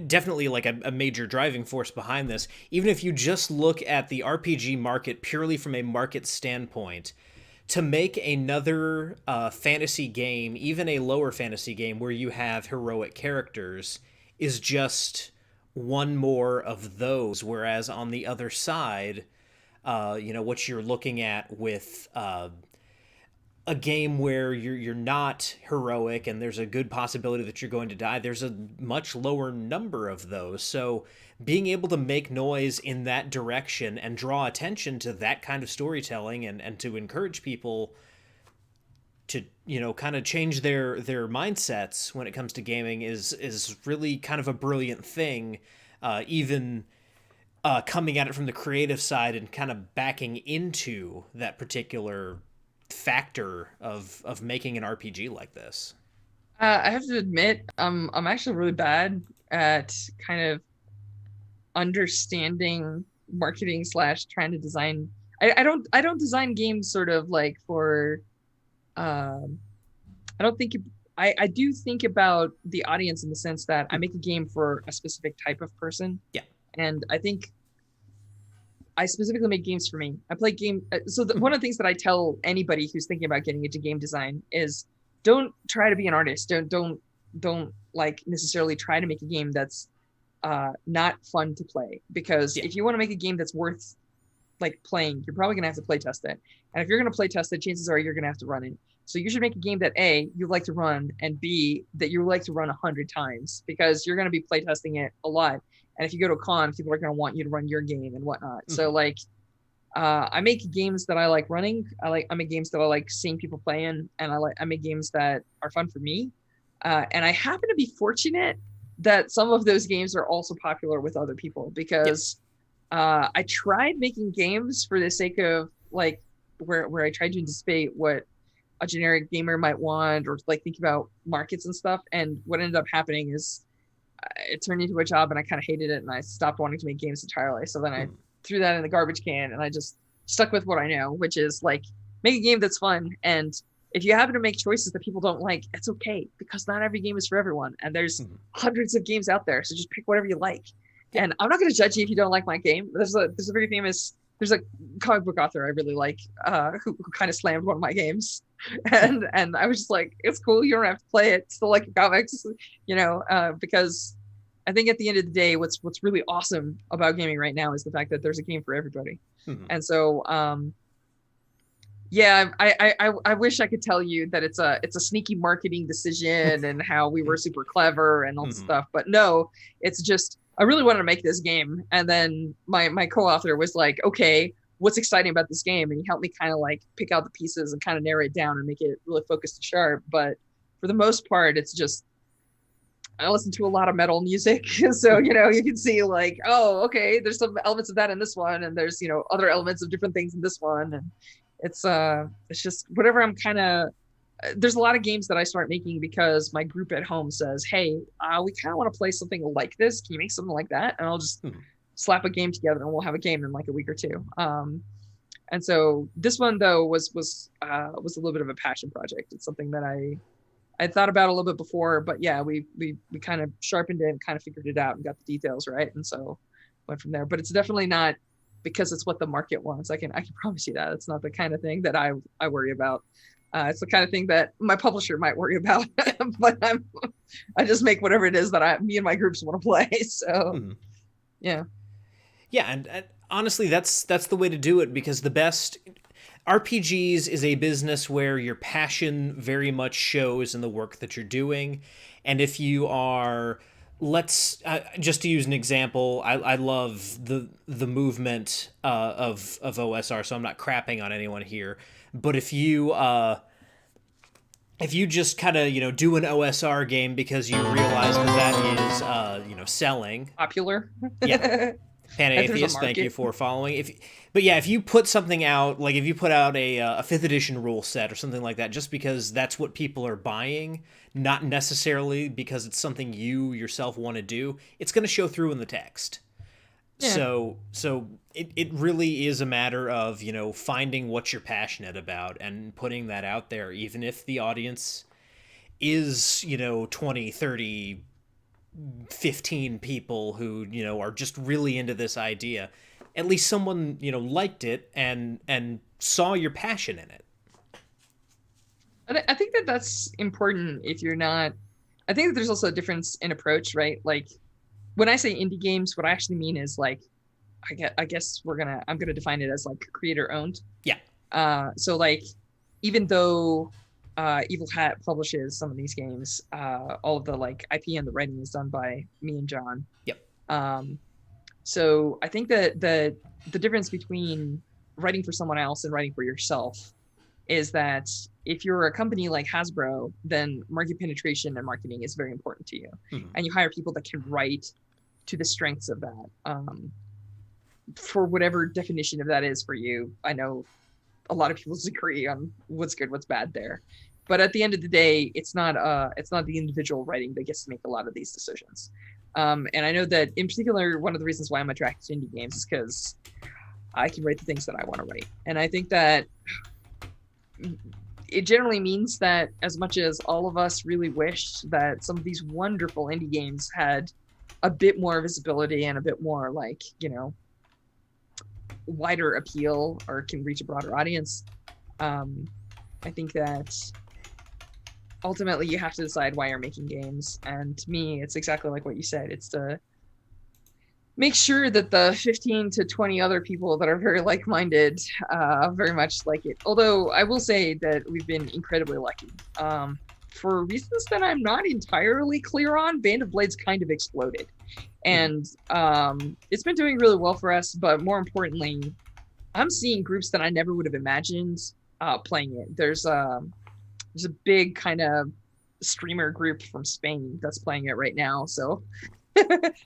definitely like a major driving force behind this. Even if you just look at the RPG market purely from a market standpoint, to make another fantasy game, even a lower fantasy game where you have heroic characters, is just one more of those. Whereas on the other side, what you're looking at with a game where you're not heroic and there's a good possibility that you're going to die, there's a much lower number of those. So being able to make noise in that direction and draw attention to that kind of storytelling, and to encourage people to, kind of change their mindsets when it comes to gaming is really kind of a brilliant thing. Even coming at it from the creative side and kind of backing into that particular factor of making an RPG like this. I have to admit, I'm actually really bad at kind of understanding marketing slash trying to design. I don't design games sort of like for. I don't think I do think about the audience in the sense that I make a game for a specific type of person. Yeah. And I think I specifically make games for me. I play game. So one of the things that I tell anybody who's thinking about getting into game design is don't try to be an artist. Don't like necessarily try to make a game that's not fun to play, because if you want to make a game that's worth like playing, you're probably gonna have to play test it. And if you're gonna play test it, chances are you're gonna have to run it. So you should make a game that A, you like to run, and B, that you like to run 100 times, because you're gonna be play testing it a lot. And if you go to a con, people are gonna want you to run your game and whatnot. Mm-hmm. So like, I make games that I like running. I make games that I like seeing people play in, and I make games that are fun for me. And I happen to be fortunate that some of those games are also popular with other people, because I tried making games for the sake of like where I tried to anticipate what a generic gamer might want, or like think about markets and stuff. And what ended up happening is it turned into a job, and I kind of hated it, and I stopped wanting to make games entirely. So then I threw that in the garbage can, and I just stuck with what I know, which is like make a game that's fun. And if you happen to make choices that people don't like, it's okay, because not every game is for everyone, and there's hundreds of games out there. So just pick whatever you like. And I'm not going to judge you if you don't like my game. There's a very famous, there's a comic book author I really like who kind of slammed one of my games, and I was just like, it's cool, you don't have to play it, still like your comics, because I think at the end of the day, what's really awesome about gaming right now is the fact that there's a game for everybody. And so yeah, I wish I could tell you that it's a sneaky marketing decision and how we were super clever and all this stuff, but no, it's just I really wanted to make this game. And then my co-author was like, okay, what's exciting about this game? And he helped me kind of like pick out the pieces and kind of narrow it down and make it really focused and sharp. But for the most part, it's just, I listen to a lot of metal music. So, you can see like, oh, okay, there's some elements of that in this one. And there's, other elements of different things in this one. And it's just whatever I'm kind of, there's a lot of games that I start making because my group at home says, hey, we kind of want to play something like this. Can you make something like that? And I'll just slap a game together, and we'll have a game in like a week or two. And so this one though was a little bit of a passion project. It's something that I thought about a little bit before, but yeah, we kind of sharpened it and kind of figured it out and got the details right. And so went from there, but it's definitely not because it's what the market wants. I can promise you that it's not the kind of thing that I worry about. It's the kind of thing that my publisher might worry about, but I just make whatever it is that me and my groups want to play. So, yeah, and honestly, that's the way to do it, because the best RPGs is a business where your passion very much shows in the work that you're doing, and if you are, let's just to use an example, I love the movement of OSR, so I'm not crapping on anyone here. But if you just kind of do an OSR game because you realize that is selling popular, Pan-Atheist, thank you for following. If you put something out, like if you put out a 5th edition rule set or something like that, just because that's what people are buying, not necessarily because it's something you yourself want to do, it's going to show through in the text. Yeah. So it really is a matter of, finding what you're passionate about and putting that out there, even if the audience is, 20, 30, 15 people who, are just really into this idea. At least someone, liked it and saw your passion in it. I think that's important if you're not, I think that there's also a difference in approach, right? Like, when I say indie games, what I actually mean is like, I guess I'm gonna define it as like creator owned. Yeah. So like, even though Evil Hat publishes some of these games, all of the like IP and the writing is done by me and John. Yep. Um, so I think that the difference between writing for someone else and writing for yourself is that if you're a company like Hasbro, then market penetration and marketing is very important to you. And you hire people that can write to the strengths of that. For whatever definition of that is for you. I know a lot of people disagree on what's good, what's bad there. But at the end of the day, it's not the individual writing that gets to make a lot of these decisions. And I know that in particular, one of the reasons why I'm attracted to indie games is because I can write the things that I want to write. And I think that it generally means that as much as all of us really wish that some of these wonderful indie games had a bit more visibility and a bit more like, wider appeal or can reach a broader audience, I think that ultimately you have to decide why you're making games. And to me, it's exactly like what you said. It's to make sure that the 15 to 20 other people that are very like-minded very much like it. Although I will say that we've been incredibly lucky. For reasons that I'm not entirely clear on, Band of Blades kind of exploded. And it's been doing really well for us, but more importantly, I'm seeing groups that I never would have imagined playing it. There's a big kind of streamer group from Spain that's playing it right now. So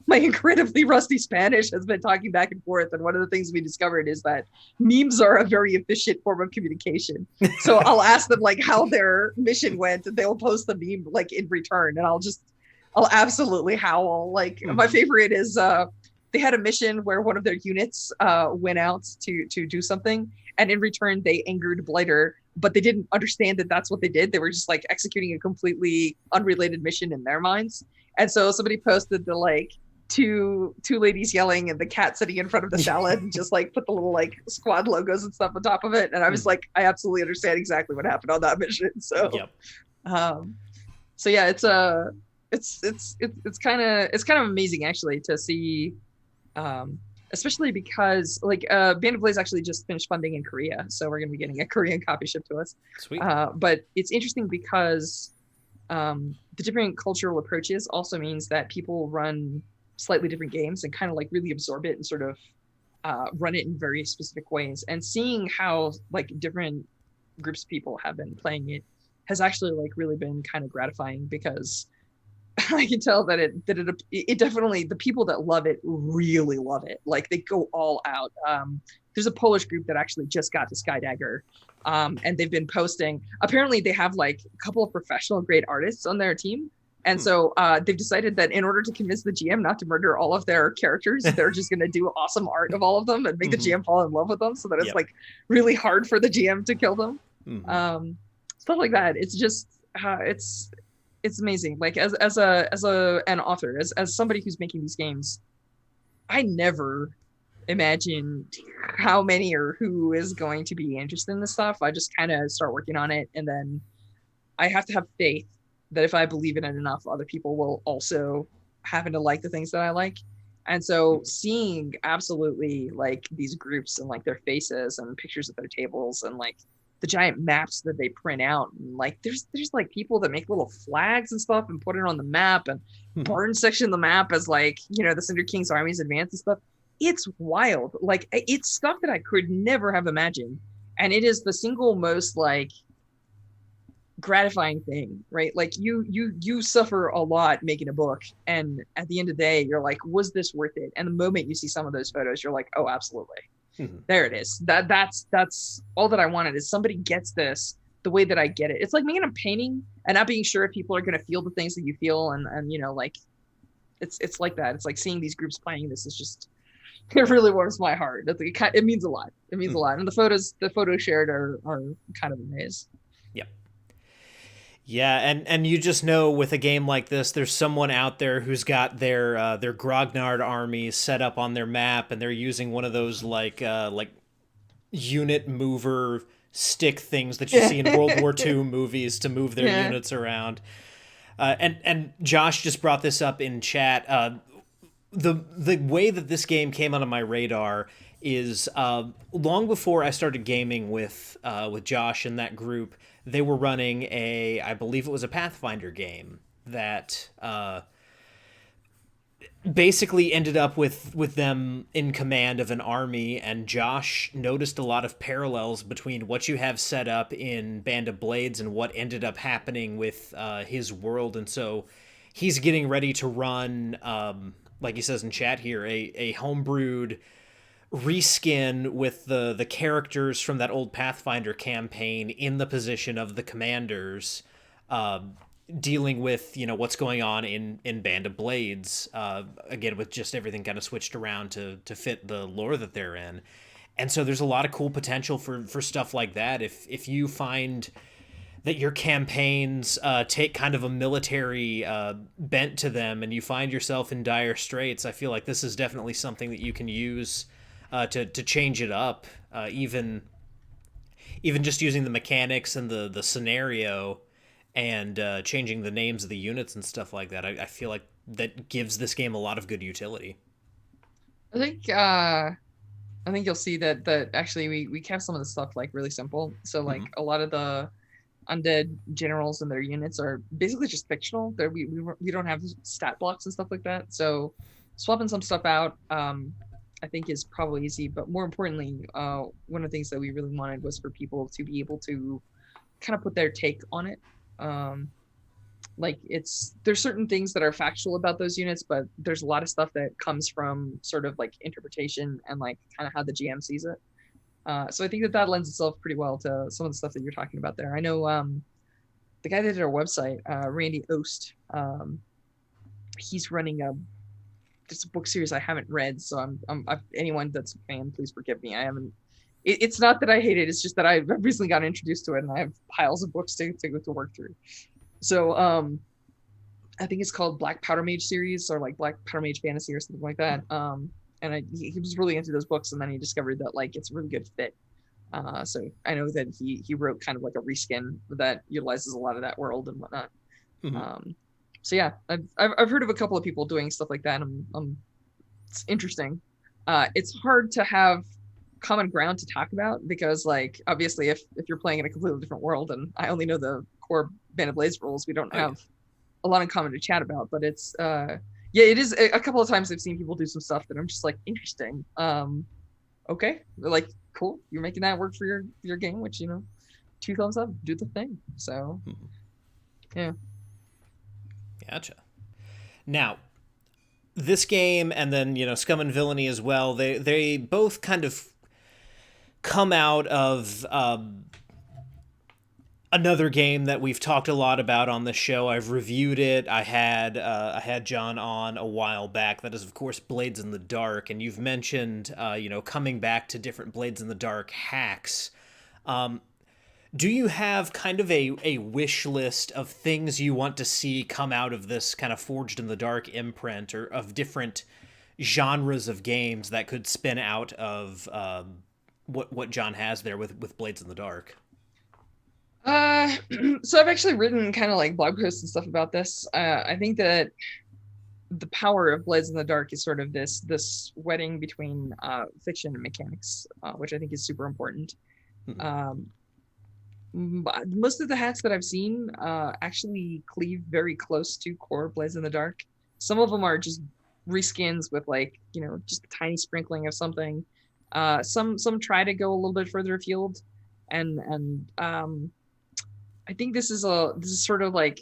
my incredibly rusty Spanish has been talking back and forth. And one of the things we discovered is that memes are a very efficient form of communication. So I'll ask them like how their mission went and they'll post the meme like in return. And I'll absolutely howl. Like my favorite is they had a mission where one of their units went out to do something. And in return, they angered Blighter, but they didn't understand that that's what they did. They were just like executing a completely unrelated mission in their minds. And so somebody posted the like two ladies yelling and the cat sitting in front of the salad and just like put the little like squad logos and stuff on top of it. And I was like, I absolutely understand exactly what happened on that mission. So, so yeah, it's kind of amazing actually to see, especially because like Band of Blades actually just finished funding in Korea, so we're gonna be getting a Korean copy shipped to us. Sweet. But it's interesting because the different cultural approaches also means that people run slightly different games and kind of like really absorb it and sort of run it in very specific ways. And seeing how like different groups of people have been playing it has actually like really been kind of gratifying, because I can tell that it definitely, the people that love it really love it. Like they go all out. There's a Polish group that actually just got to Skydagger, and they've been posting. Apparently they have like a couple of professional grade artists on their team. And so they've decided that in order to convince the GM not to murder all of their characters, they're just going to do awesome art of all of them and make the GM fall in love with them, so that it's like really hard for the GM to kill them. Stuff like that. It's just, it's amazing. Like as an author, as somebody who's making these games, I never imagined how many or who is going to be interested in this stuff. I just kind of start working on it, and then I have to have faith that if I believe in it enough, other people will also happen to like the things that I like. And so seeing absolutely like these groups and like their faces and pictures of their tables and like the giant maps that they print out, and like there's like people that make little flags and stuff and put it on the map and burn section of the map as like, the Cinder King's armies advance and stuff. It's wild. Like it's stuff that I could never have imagined. And it is the single most like gratifying thing, right? Like you suffer a lot making a book, and at the end of the day you're like, was this worth it? And the moment you see some of those photos, you're like, oh, absolutely. There it is. That's all that I wanted, is somebody gets this the way that I get it. It's like making a painting and not being sure if people are going to feel the things that you feel, and like it's like that. It's like seeing these groups playing this is just, it really warms my heart. It means a lot. It means a lot. And the photos shared are kind of amazing. Yeah, and you just know with a game like this, there's someone out there who's got their Grognard army set up on their map, and they're using one of those like unit mover stick things that you see in World War II movies to move their units around. And Josh just brought this up in chat. the way that this game came onto my radar is long before I started gaming with Josh and that group. They were running I believe it was a Pathfinder game that basically ended up with them in command of an army, and Josh noticed a lot of parallels between what you have set up in Band of Blades and what ended up happening with his world. And so he's getting ready to run, like he says in chat here, a homebrewed reskin with the characters from that old Pathfinder campaign in the position of the commanders, dealing with what's going on in Band of Blades, again with just everything kind of switched around to fit the lore that they're in. And so there's a lot of cool potential for stuff like that. If you find that your campaigns take kind of a military bent to them, and you find yourself in dire straits, I feel like this is definitely something that you can use to change it up, even just using the mechanics and the scenario, and changing the names of the units and stuff like that. I feel like that gives this game a lot of good utility. I think you'll see that actually we kept some of the stuff like really simple. So like a lot of the undead generals and their units are basically just fictional. We don't have stat blocks and stuff like that. So swapping some stuff out, I think is probably easy. But more importantly, one of the things that we really wanted was for people to be able to kind of put their take on it. Like there's certain things that are factual about those units, but there's a lot of stuff that comes from sort of like interpretation and like kind of how the GM sees it. So I think that lends itself pretty well to some of the stuff that you're talking about there. I know the guy that did our website, Randy Ost, he's running just a book series I haven't read. So anyone that's a fan, please forgive me. I haven't. It's not that I hate it. It's just that I've recently gotten introduced to it, and I have piles of books to work through. So I think it's called Black Powder Mage series, or like Black Powder Mage Fantasy or something like that. And he was really into those books, and then he discovered that like it's a really good fit. So I know that he wrote kind of like a reskin that utilizes a lot of that world and whatnot. So yeah, I've heard of a couple of people doing stuff like that. It's interesting. It's hard to have common ground to talk about, because like obviously if you're playing in a completely different world and I only know the core Band of Blades rules, we don't have a lot in common to chat about. But it's it is a couple of times I've seen people do some stuff that I'm just like, interesting. Okay, they're like, cool, you're making that work for your game, which 2 thumbs up, do the thing. So yeah, gotcha. Now this game, and then Scum and Villainy as well, they both kind of come out of another game that we've talked a lot about on the show. I've reviewed it. I had John on a while back. That is, of course, Blades in the Dark, and you've mentioned coming back to different Blades in the Dark hacks. Do you have kind of a wish list of things you want to see come out of this kind of Forged in the Dark imprint, or of different genres of games that could spin out of what John has there with Blades in the Dark? So I've actually written kind of like blog posts and stuff about this. I think that the power of Blades in the Dark is sort of this wedding between fiction and mechanics, which I think is super important. Most of the hacks that I've seen actually cleave very close to core Blades in the Dark. Some of them are just reskins with like just a tiny sprinkling of something. Some try to go a little bit further afield, and I think this is sort of like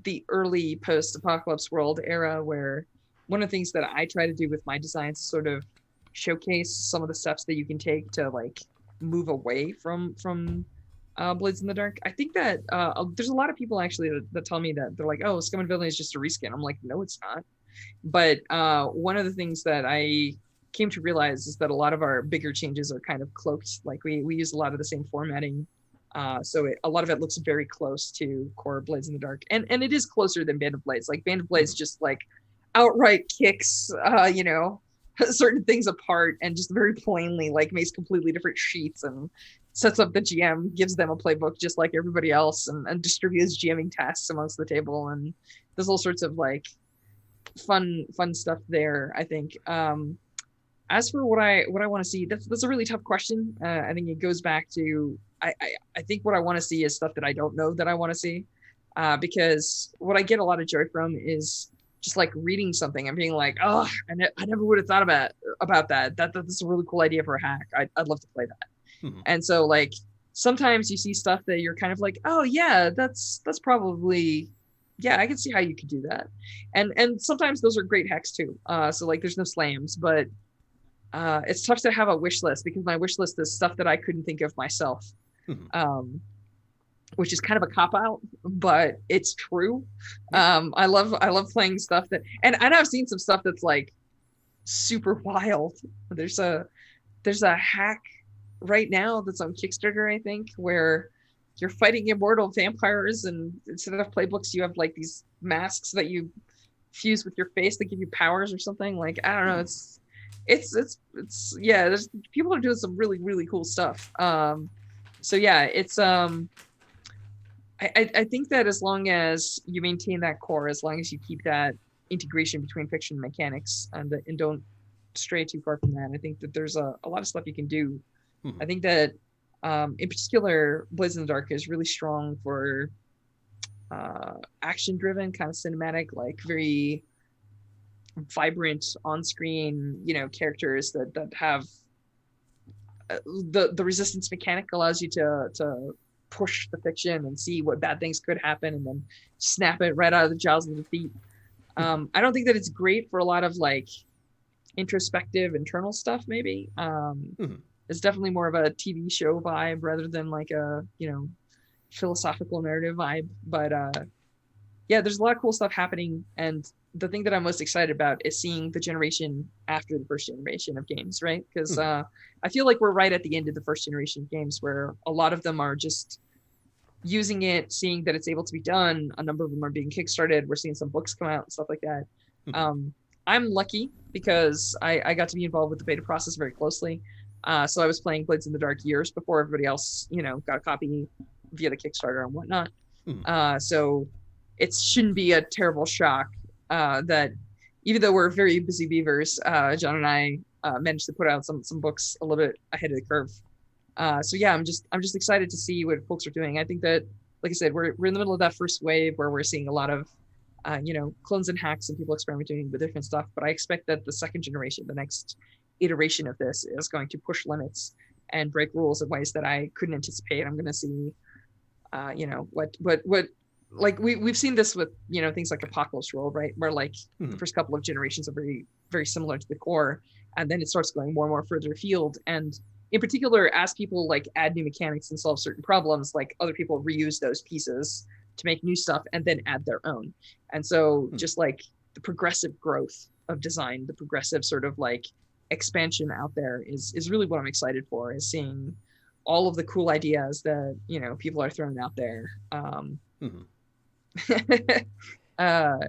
the early post-apocalypse world era, where one of the things that I try to do with my designs is sort of showcase some of the steps that you can take to like move away from Blades in the Dark. I think that there's a lot of people actually that tell me that they're like, oh, Scum and Villainy is just a reskin. I'm like, no, it's not. But one of the things that I came to realize is that a lot of our bigger changes are kind of cloaked. Like we use a lot of the same formatting. So a lot of it looks very close to core Blades in the Dark. And it is closer than Band of Blades. Like Band of Blades just like outright kicks, certain things apart, and just very plainly like makes completely different sheets and sets up the GM, gives them a playbook just like everybody else, and distributes GMing tasks amongst the table. And there's all sorts of like fun stuff there, I think. As for what I want to see, that's a really tough question. I think it goes back to I think what I want to see is stuff that I don't know that I want to see, because what I get a lot of joy from is just like reading something and being like, oh, I never would have thought about that. That's a really cool idea for a hack. I'd love to play that. Hmm. And so like sometimes you see stuff that you're kind of like, oh yeah, that's probably, yeah, I can see how you could do that. And sometimes those are great hacks too. So like there's no slams, but it's tough to have a wish list because my wish list is stuff that I couldn't think of myself, Hmm. which is kind of a cop out, but it's true. I love playing stuff that, and I've seen some stuff that's like super wild. There's a hack right now that's on Kickstarter, I think, where you're fighting immortal vampires, and instead of playbooks, you have like these masks that you fuse with your face that give you powers or something. Like I don't know, it's yeah. There's people are doing some really cool stuff. So yeah, it's I think that as long as you maintain that core, as long as you keep that integration between fiction and mechanics, and don't stray too far from that, I think that there's a lot of stuff you can do. Hmm. I think that in particular, Blades in the Dark is really strong for action driven, kind of cinematic, like very vibrant on screen, characters that have the resistance mechanic allows you to push the fiction and see what bad things could happen and then snap it right out of the jaws of defeat. I don't think that it's great for a lot of like introspective internal stuff maybe. Hmm. It's definitely more of a TV show vibe rather than like a philosophical narrative vibe, but yeah, there's a lot of cool stuff happening, and the thing that I'm most excited about is seeing the generation after the first generation of games, right? Because I feel like we're right at the end of the first generation of games where a lot of them are just using it, seeing that it's able to be done. A number of them are being kickstarted. We're seeing some books come out and stuff like that. I'm lucky because I got to be involved with the beta process very closely. So I was playing Blades in the Dark years before everybody else, got a copy via the Kickstarter and whatnot. So it shouldn't be a terrible shock that even though we're very busy beavers, John and I managed to put out some books a little bit ahead of the curve. So yeah, I'm just excited to see what folks are doing. I think that, like I said, we're in the middle of that first wave where we're seeing a lot of clones and hacks and people experimenting with different stuff. But I expect that the second generation, the next iteration of this, is going to push limits and break rules in ways that I couldn't anticipate. I'm going to see, what like we've seen this with things like Apocalypse World, right, where like the first couple of generations are very very similar to the core, and then it starts going more and more further afield. And in particular, as people like add new mechanics and solve certain problems, like other people reuse those pieces to make new stuff and then add their own. And so just like the progressive growth of design, the progressive sort of like expansion out there is really what I'm excited for, is seeing all of the cool ideas that people are throwing out there.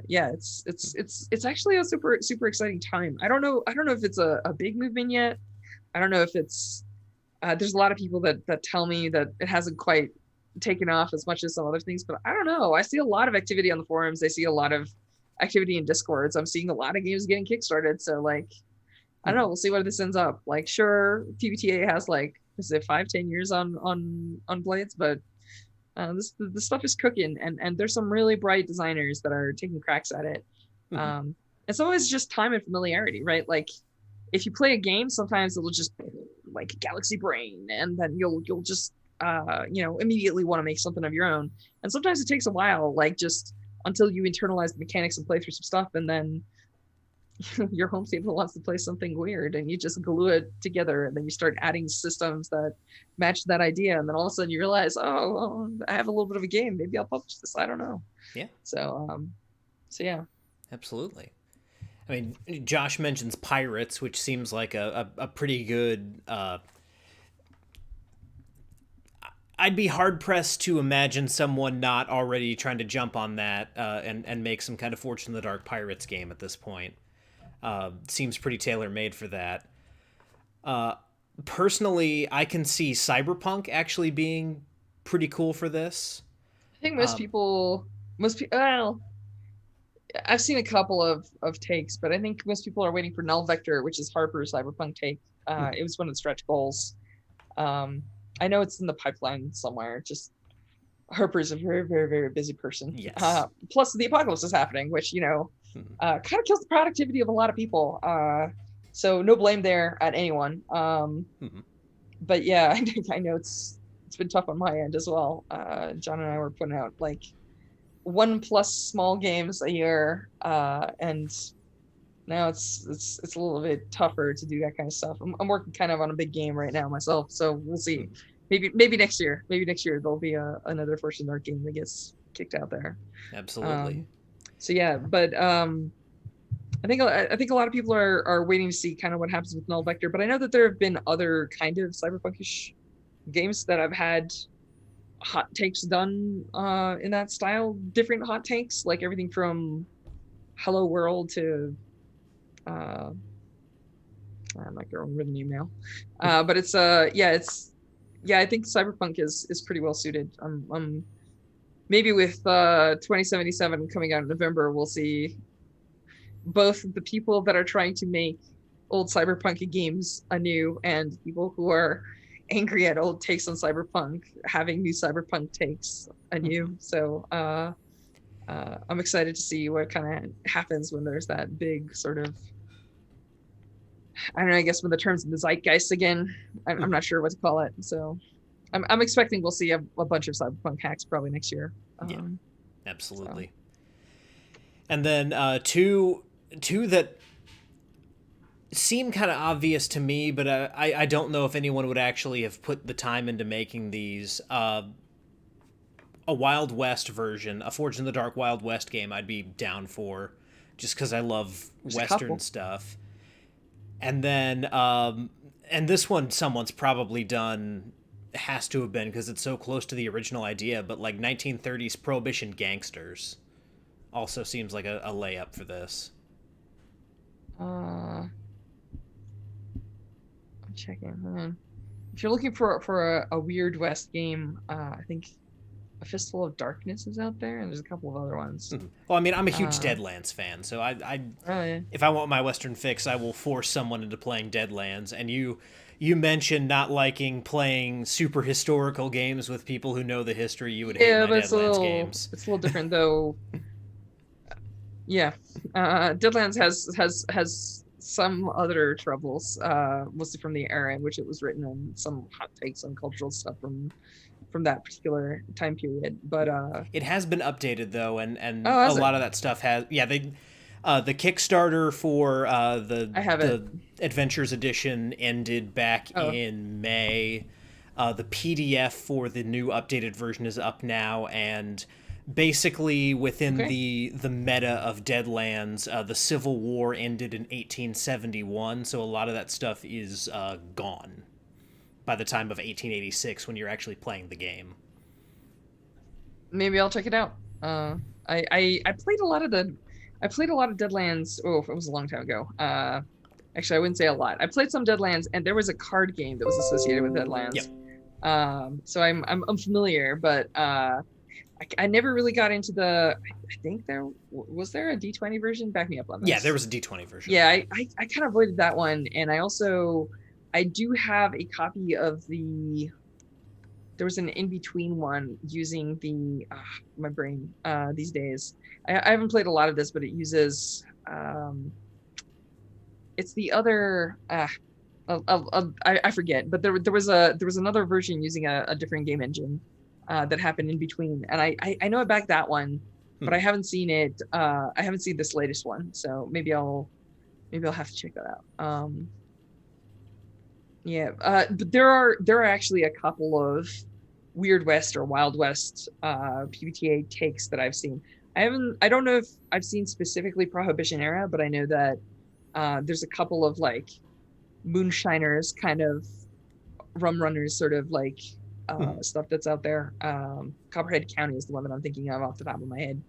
Yeah, it's actually a super exciting time. I don't know if it's a big movement yet. I don't know if it's there's a lot of people that tell me that it hasn't quite taken off as much as some other things, but I don't know. I see a lot of activity on the forums. I see a lot of activity in Discords. I'm seeing a lot of games getting kickstarted. So like, I don't know. We'll see where this ends up. Like, sure, PBTA has like, is it 5-10 years on Blades, but this stuff is cooking, and there's some really bright designers that are taking cracks at it. It's always just time and familiarity, right? Like, if you play a game, sometimes it'll just like Galaxy Brain, and then you'll just immediately want to make something of your own. And sometimes it takes a while, like just until you internalize the mechanics and play through some stuff, and then your home table wants to play something weird, and you just glue it together, and then you start adding systems that match that idea, and then all of a sudden you realize, oh, well, I have a little bit of a game. Maybe I'll publish this. I don't know. Yeah. So yeah. Absolutely. I mean, Josh mentions Pirates, which seems like a pretty good. I'd be hard pressed to imagine someone not already trying to jump on that and make some kind of Fortune in the Dark Pirates game at this point. Seems pretty tailor made for that. Personally, I can see Cyberpunk actually being pretty cool for this. I think most people, well, I've seen a couple of takes, but I think most people are waiting for Null Vector, which is Harper's cyberpunk take. It was one of the stretch goals. I know it's in the pipeline somewhere. Just Harper's a very, very, very busy person. Yes. Plus, the apocalypse is happening, which kind of kills the productivity of a lot of people. So no blame there at anyone. But yeah, I know it's been tough on my end as well. John and I were putting out like 1+ small games a year, and now it's a little bit tougher to do that kind of stuff. I'm working kind of on a big game right now myself, so we'll see. Maybe next year. Maybe next year there'll be another Fortune Dark game that gets kicked out there. Absolutely. So yeah, but I think a lot of people are waiting to see kind of what happens with Null Vector. But I know that there have been other kind of cyberpunkish games that I've had hot takes done in that style. Different hot takes, like everything from Hello World to I'm not gonna remember the name now. But it's I think cyberpunk is pretty well suited. Maybe with 2077 coming out in November, we'll see both the people that are trying to make old cyberpunk games anew and people who are angry at old takes on cyberpunk having new cyberpunk takes anew. So I'm excited to see what kind of happens when there's that big sort of, I don't know, I guess when the term's in the zeitgeist again. I'm not sure what to call it. So I'm expecting we'll see a bunch of cyberpunk hacks probably next year. Yeah, absolutely. So. And then two that seem kind of obvious to me, but I don't know if anyone would actually have put the time into making these. A Wild West version, a Forged in the Dark Wild West game I'd be down for, just because I love Western stuff. And then, and this one someone's probably done, has to have been, because it's so close to the original idea, but like 1930s Prohibition Gangsters also seems like a layup for this. I'm checking. If you're looking for a Weird West game, I think A Fistful of Darkness is out there, and there's a couple of other ones. Well, I mean, I'm a huge Deadlands fan, so if I want my Western fix, I will force someone into playing Deadlands. And you mentioned not liking playing super historical games with people who know the history. You would hate my Deadlands games. It's a little different, though. Yeah, Deadlands has some other troubles, mostly from the era in which it was written, and some hot takes on cultural stuff from that particular time period. But it has been updated though, and a lot of that stuff has the Kickstarter for the Adventures Edition ended back in May. The PDF for the new updated version is up now, and basically within the meta of Deadlands, the Civil War ended in 1871, so a lot of that stuff is gone by the time of 1886 when you're actually playing the game. Maybe I'll check it out. I played a lot of Deadlands. Oh, it was a long time ago. Actually, I wouldn't say a lot. I played some Deadlands, and there was a card game that was associated with Deadlands. Yep. So I'm familiar, but I never really got into the. I think there was a D20 version. Back me up on this. Yeah, there was a D20 version. Yeah, I kind of avoided that one, and I do have a copy of the. There was an in-between one using the my brain these days. I haven't played a lot of this, but it uses it's the other I forget, but there was another version using a different game engine that happened in between, and I know I backed that one, but I haven't seen it. I haven't seen this latest one, so maybe I'll have to check that out. But there are actually a couple of Weird West or Wild West PBTA takes that I've seen. I don't know if I've seen specifically Prohibition era, but I know that there's a couple of like moonshiners, kind of rum runners, sort of like stuff that's out there. Copperhead County is the one that I'm thinking of off the top of my head.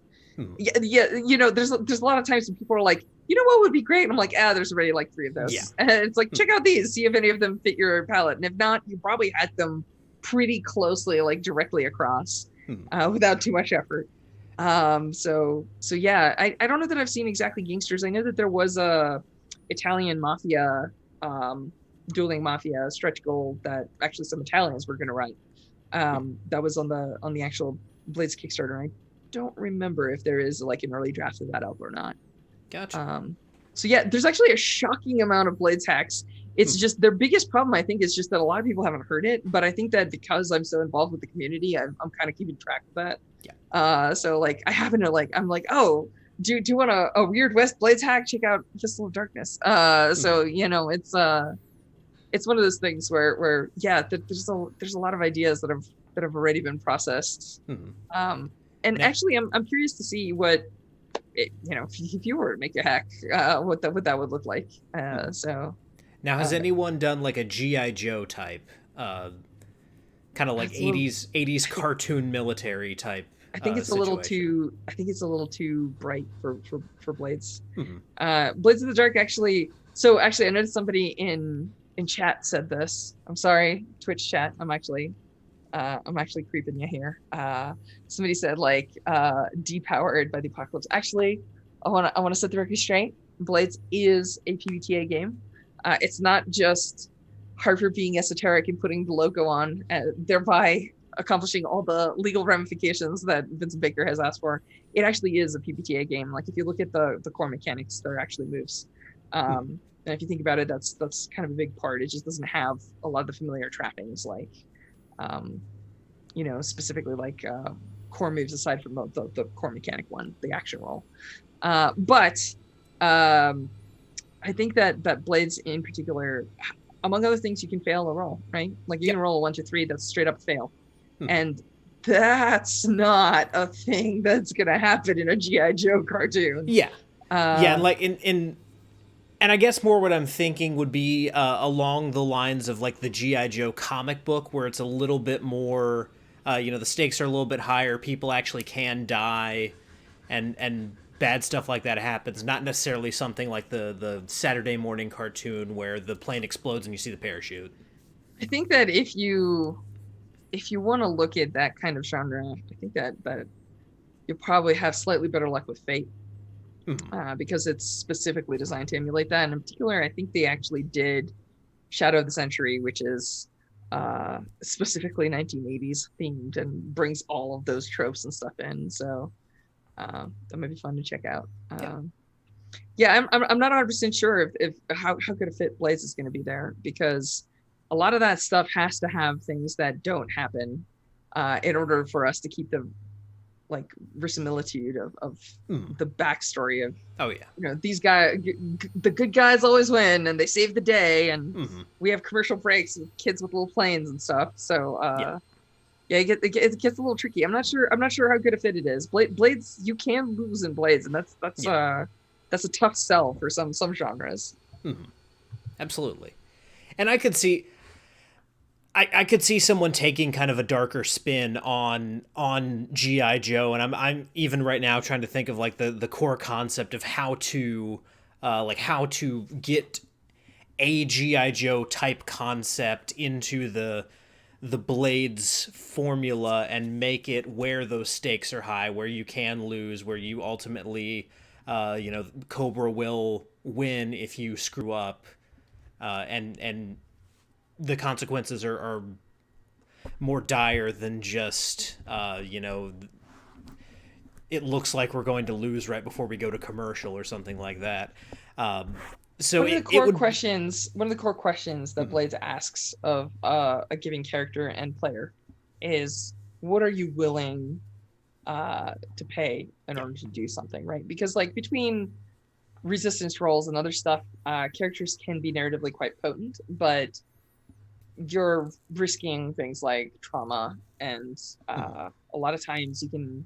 Yeah, there's a lot of times when people are like, what would be great? And I'm like, there's already like 3 of those. Yeah. And it's like, check out these, see if any of them fit your palette. And if not, you probably had them pretty closely, like directly across, without too much effort. So yeah, I don't know that I've seen exactly gangsters. I know that there was a Italian mafia, um, dueling mafia stretch goal that actually some Italians were going to write. That was on the actual Blades Kickstarter. I don't remember if there is like an early draft of that out or not. Gotcha. Um, so yeah, there's actually a shocking amount of Blades hacks. It's just their biggest problem, I think, is just that a lot of people haven't heard it. But I think that because I'm so involved with the community, I'm kind of keeping track of that. Yeah. So like I happen to like I'm like, oh, do you want a Weird West Blades hack? Check out Fistful of Darkness. So you know, it's one of those things where yeah, there's a lot of ideas that have already been processed. And Now, actually, I'm curious to see what you know if you were to make a hack, what that would look like. So now, has anyone done like a GI Joe type, kind of like that's a little, 80s cartoon military type I think it's a little situation? too. I think it's a little too bright for Blades. Mm-hmm. Blades of the Dark actually. So actually, I noticed somebody in chat said this. I'm sorry, Twitch chat. I'm actually creeping you here. Somebody said like depowered by the apocalypse. Actually, I want to set the record straight. Blades is a PBTA game. It's not just Harper being esoteric and putting the logo on, thereby accomplishing all the legal ramifications that Vincent Baker has asked for. It actually is a PBTA game. Like if you look at the core mechanics, they're actually moves. And if you think about it, that's kind of a big part. It just doesn't have a lot of the familiar trappings like, you know, specifically like core moves aside from the core mechanic one, the action roll. But I think that Blades in particular, among other things, you can fail a roll, right? Like you can roll a 1 to 3 that's straight up fail. And that's not a thing that's gonna happen in a GI Joe cartoon. Yeah, and like and I guess more what I'm thinking would be along the lines of like the GI Joe comic book, where it's a little bit more, you know, the stakes are a little bit higher. People actually can die, and bad stuff like that happens. Not necessarily something like the Saturday morning cartoon where the plane explodes and you see the parachute. I think that if you want to look at that kind of genre, I think that you'll probably have slightly better luck with Fate, because it's specifically designed to emulate that. And in particular, I think they actually did Shadow of the Century, which is specifically 1980s themed and brings all of those tropes and stuff in. So that might be fun to check out. Yeah, I'm not 100% sure if how good a fit Blaze is going to be there, because a lot of that stuff has to have things that don't happen in order for us to keep the like verisimilitude of the backstory of, you know, these guys, the good guys always win and they save the day, and we have commercial breaks with kids with little planes and stuff. So yeah, it gets a little tricky. I'm not sure how good a fit it is. Blades, you can lose in Blades, and that's a tough sell for some genres. Absolutely. And I could see someone taking kind of a darker spin on GI Joe, and I'm even right now trying to think of like the core concept of how to get a GI Joe type concept into the Blades formula and make it where those stakes are high, where you can lose, where you ultimately, you know, Cobra will win if you screw up, and the consequences are more dire than just, you know, it looks like we're going to lose right before we go to commercial or something like that. So one of the core questions that Blades asks of a given character and player is, what are you willing to pay in order to do something, right? Because like between resistance rolls and other stuff, characters can be narratively quite potent, but you're risking things like trauma, and a lot of times you can,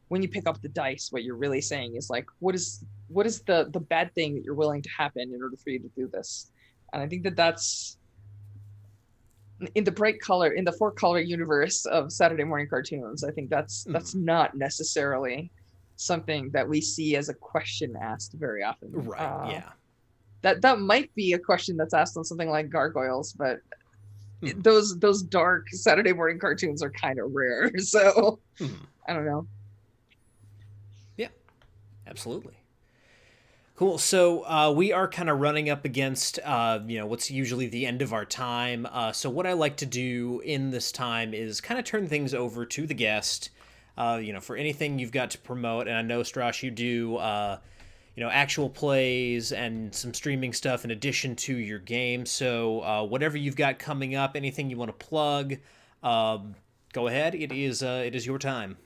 when you pick up the dice, what you're really saying is like, what is the bad thing that you're willing to happen in order for you to do this? And I think that's in the in the 4-color universe of Saturday morning cartoons. I think that's not necessarily something that we see as a question asked very often. Right. That might be a question that's asked on something like Gargoyles, but those dark Saturday morning cartoons are kind of rare. So I don't know. Absolutely. Cool. So we are kind of running up against, what's usually the end of our time. So what I like to do in this time is kind of turn things over to the guest, for anything you've got to promote. And I know, Stras, you do, actual plays and some streaming stuff in addition to your game. So whatever you've got coming up, anything you want to plug, go ahead. It is your time.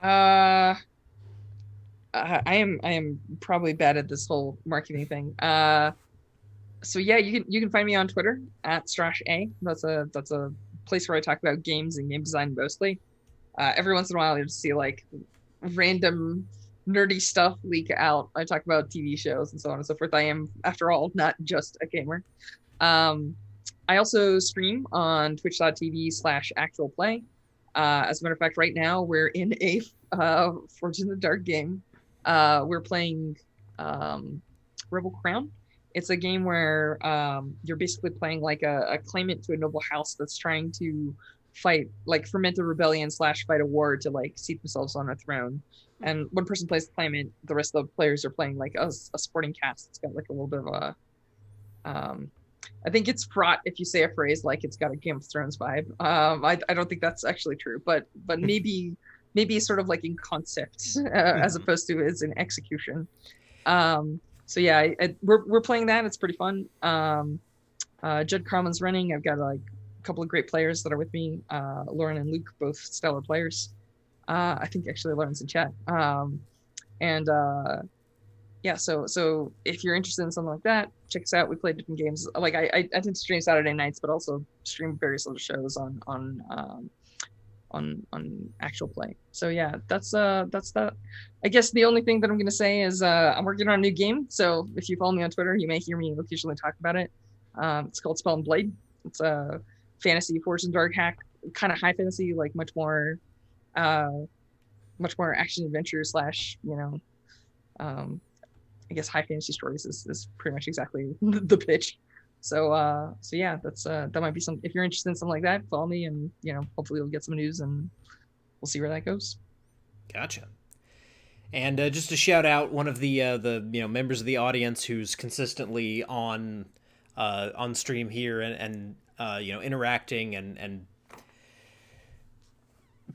Uh, I am probably bad at this whole marketing thing. So yeah, you can find me on Twitter at Strash A. That's a place where I talk about games and game design mostly. Every once in a while, you'll just see like random nerdy stuff leak out. I talk about TV shows and so on and so forth. I am, after all, not just a gamer. Um, I also stream on twitch.tv/actual play. As a matter of fact, right now we're in a Forged in the Dark game. We're playing Rebel Crown. It's a game where you're basically playing like a claimant to a noble house that's trying to fight, like ferment a rebellion / fight a war to like seat themselves on a throne. And one person plays the claimant, the rest of the players are playing like a supporting cast. It's got like a little bit of a I think it's fraught if you say a phrase like it's got a Game of Thrones vibe. I don't think that's actually true, but maybe sort of like in concept as opposed to as in execution. So yeah, we're playing that. It's pretty fun. Judd Carlin's running. I've got like a couple of great players that are with me. Lauren and Luke, both stellar players. I think actually Lauren's in chat. And yeah, so if you're interested in something like that, check us out. We play different games. Like I tend to stream Saturday nights, but also stream various other shows on actual play. So yeah, that's that. I guess the only thing that I'm gonna say is I'm working on a new game. So if you follow me on Twitter, you may hear me occasionally talk about it. It's called Spell and Blade. It's a fantasy Forged in Dark hack, kind of high fantasy, like much more action adventure / I guess high fantasy stories is pretty much exactly the pitch. So yeah, that's that might be some. If you're interested in something like that, follow me, and hopefully we'll get some news, and we'll see where that goes. Gotcha. And just to shout out one of the members of the audience who's consistently on stream here and interacting and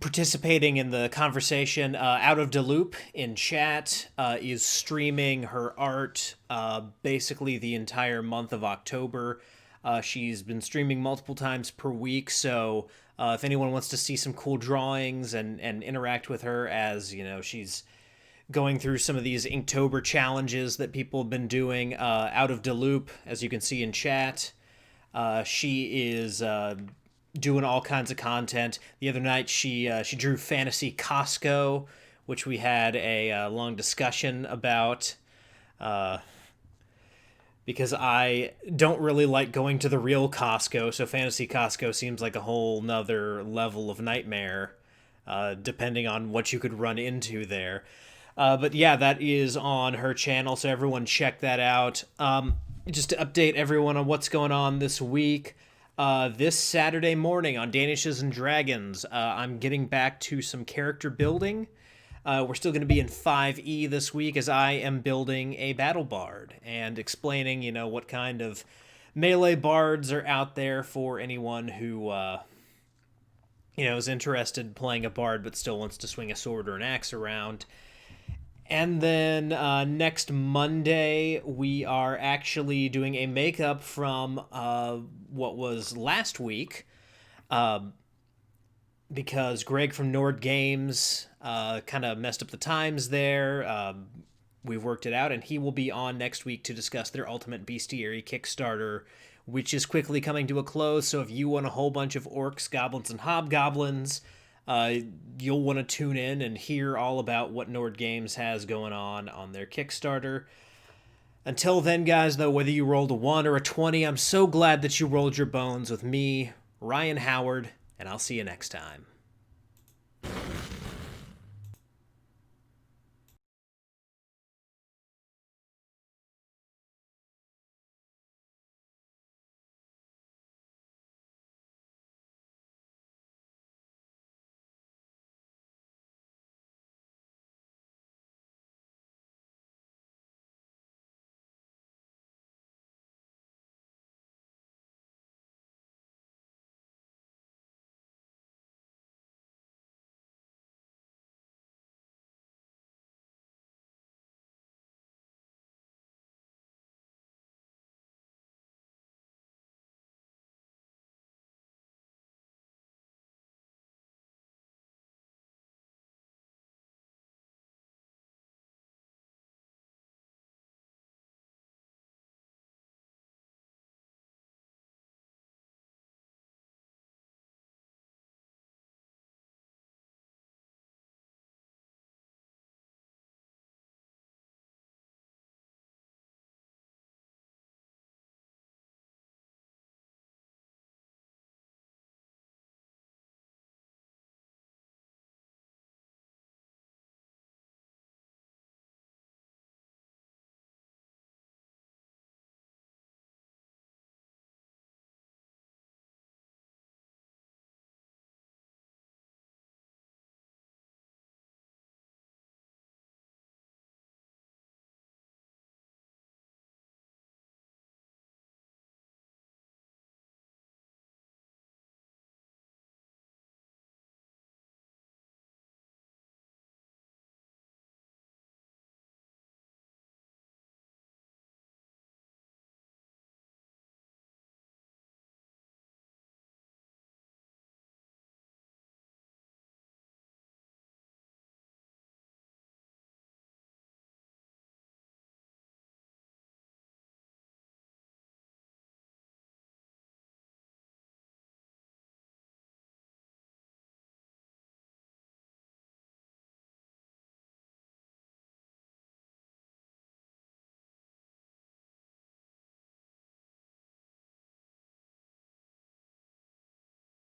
participating in the conversation. Out of Deloop in chat is streaming her art basically the entire month of October. She's been streaming multiple times per week, so if anyone wants to see some cool drawings and interact with her as she's going through some of these Inktober challenges that people have been doing, Out of Deloop, as you can see in chat, she is doing all kinds of content. The other night, she drew Fantasy Costco, which we had a long discussion about, because I don't really like going to the real Costco, so Fantasy Costco seems like a whole nother level of nightmare, depending on what you could run into there. But yeah, that is on her channel, so everyone check that out. Just to update everyone on what's going on this week, this Saturday morning on Danishes and Dragons, I'm getting back to some character building. We're still going to be in 5e this week as I am building a battle bard and explaining, what kind of melee bards are out there for anyone who, is interested in playing a bard but still wants to swing a sword or an axe around. And then next Monday, we are actually doing a makeup from what was last week, because Greg from Nord Games kind of messed up the times there. We've worked it out, and he will be on next week to discuss their Ultimate Bestiary Kickstarter, which is quickly coming to a close. So if you want a whole bunch of orcs, goblins, and hobgoblins, you'll want to tune in and hear all about what Nord Games has going on their Kickstarter. Until then, guys, though, whether you rolled a 1 or a 20, I'm so glad that you rolled your bones with me, Ryan Howard, and I'll see you next time.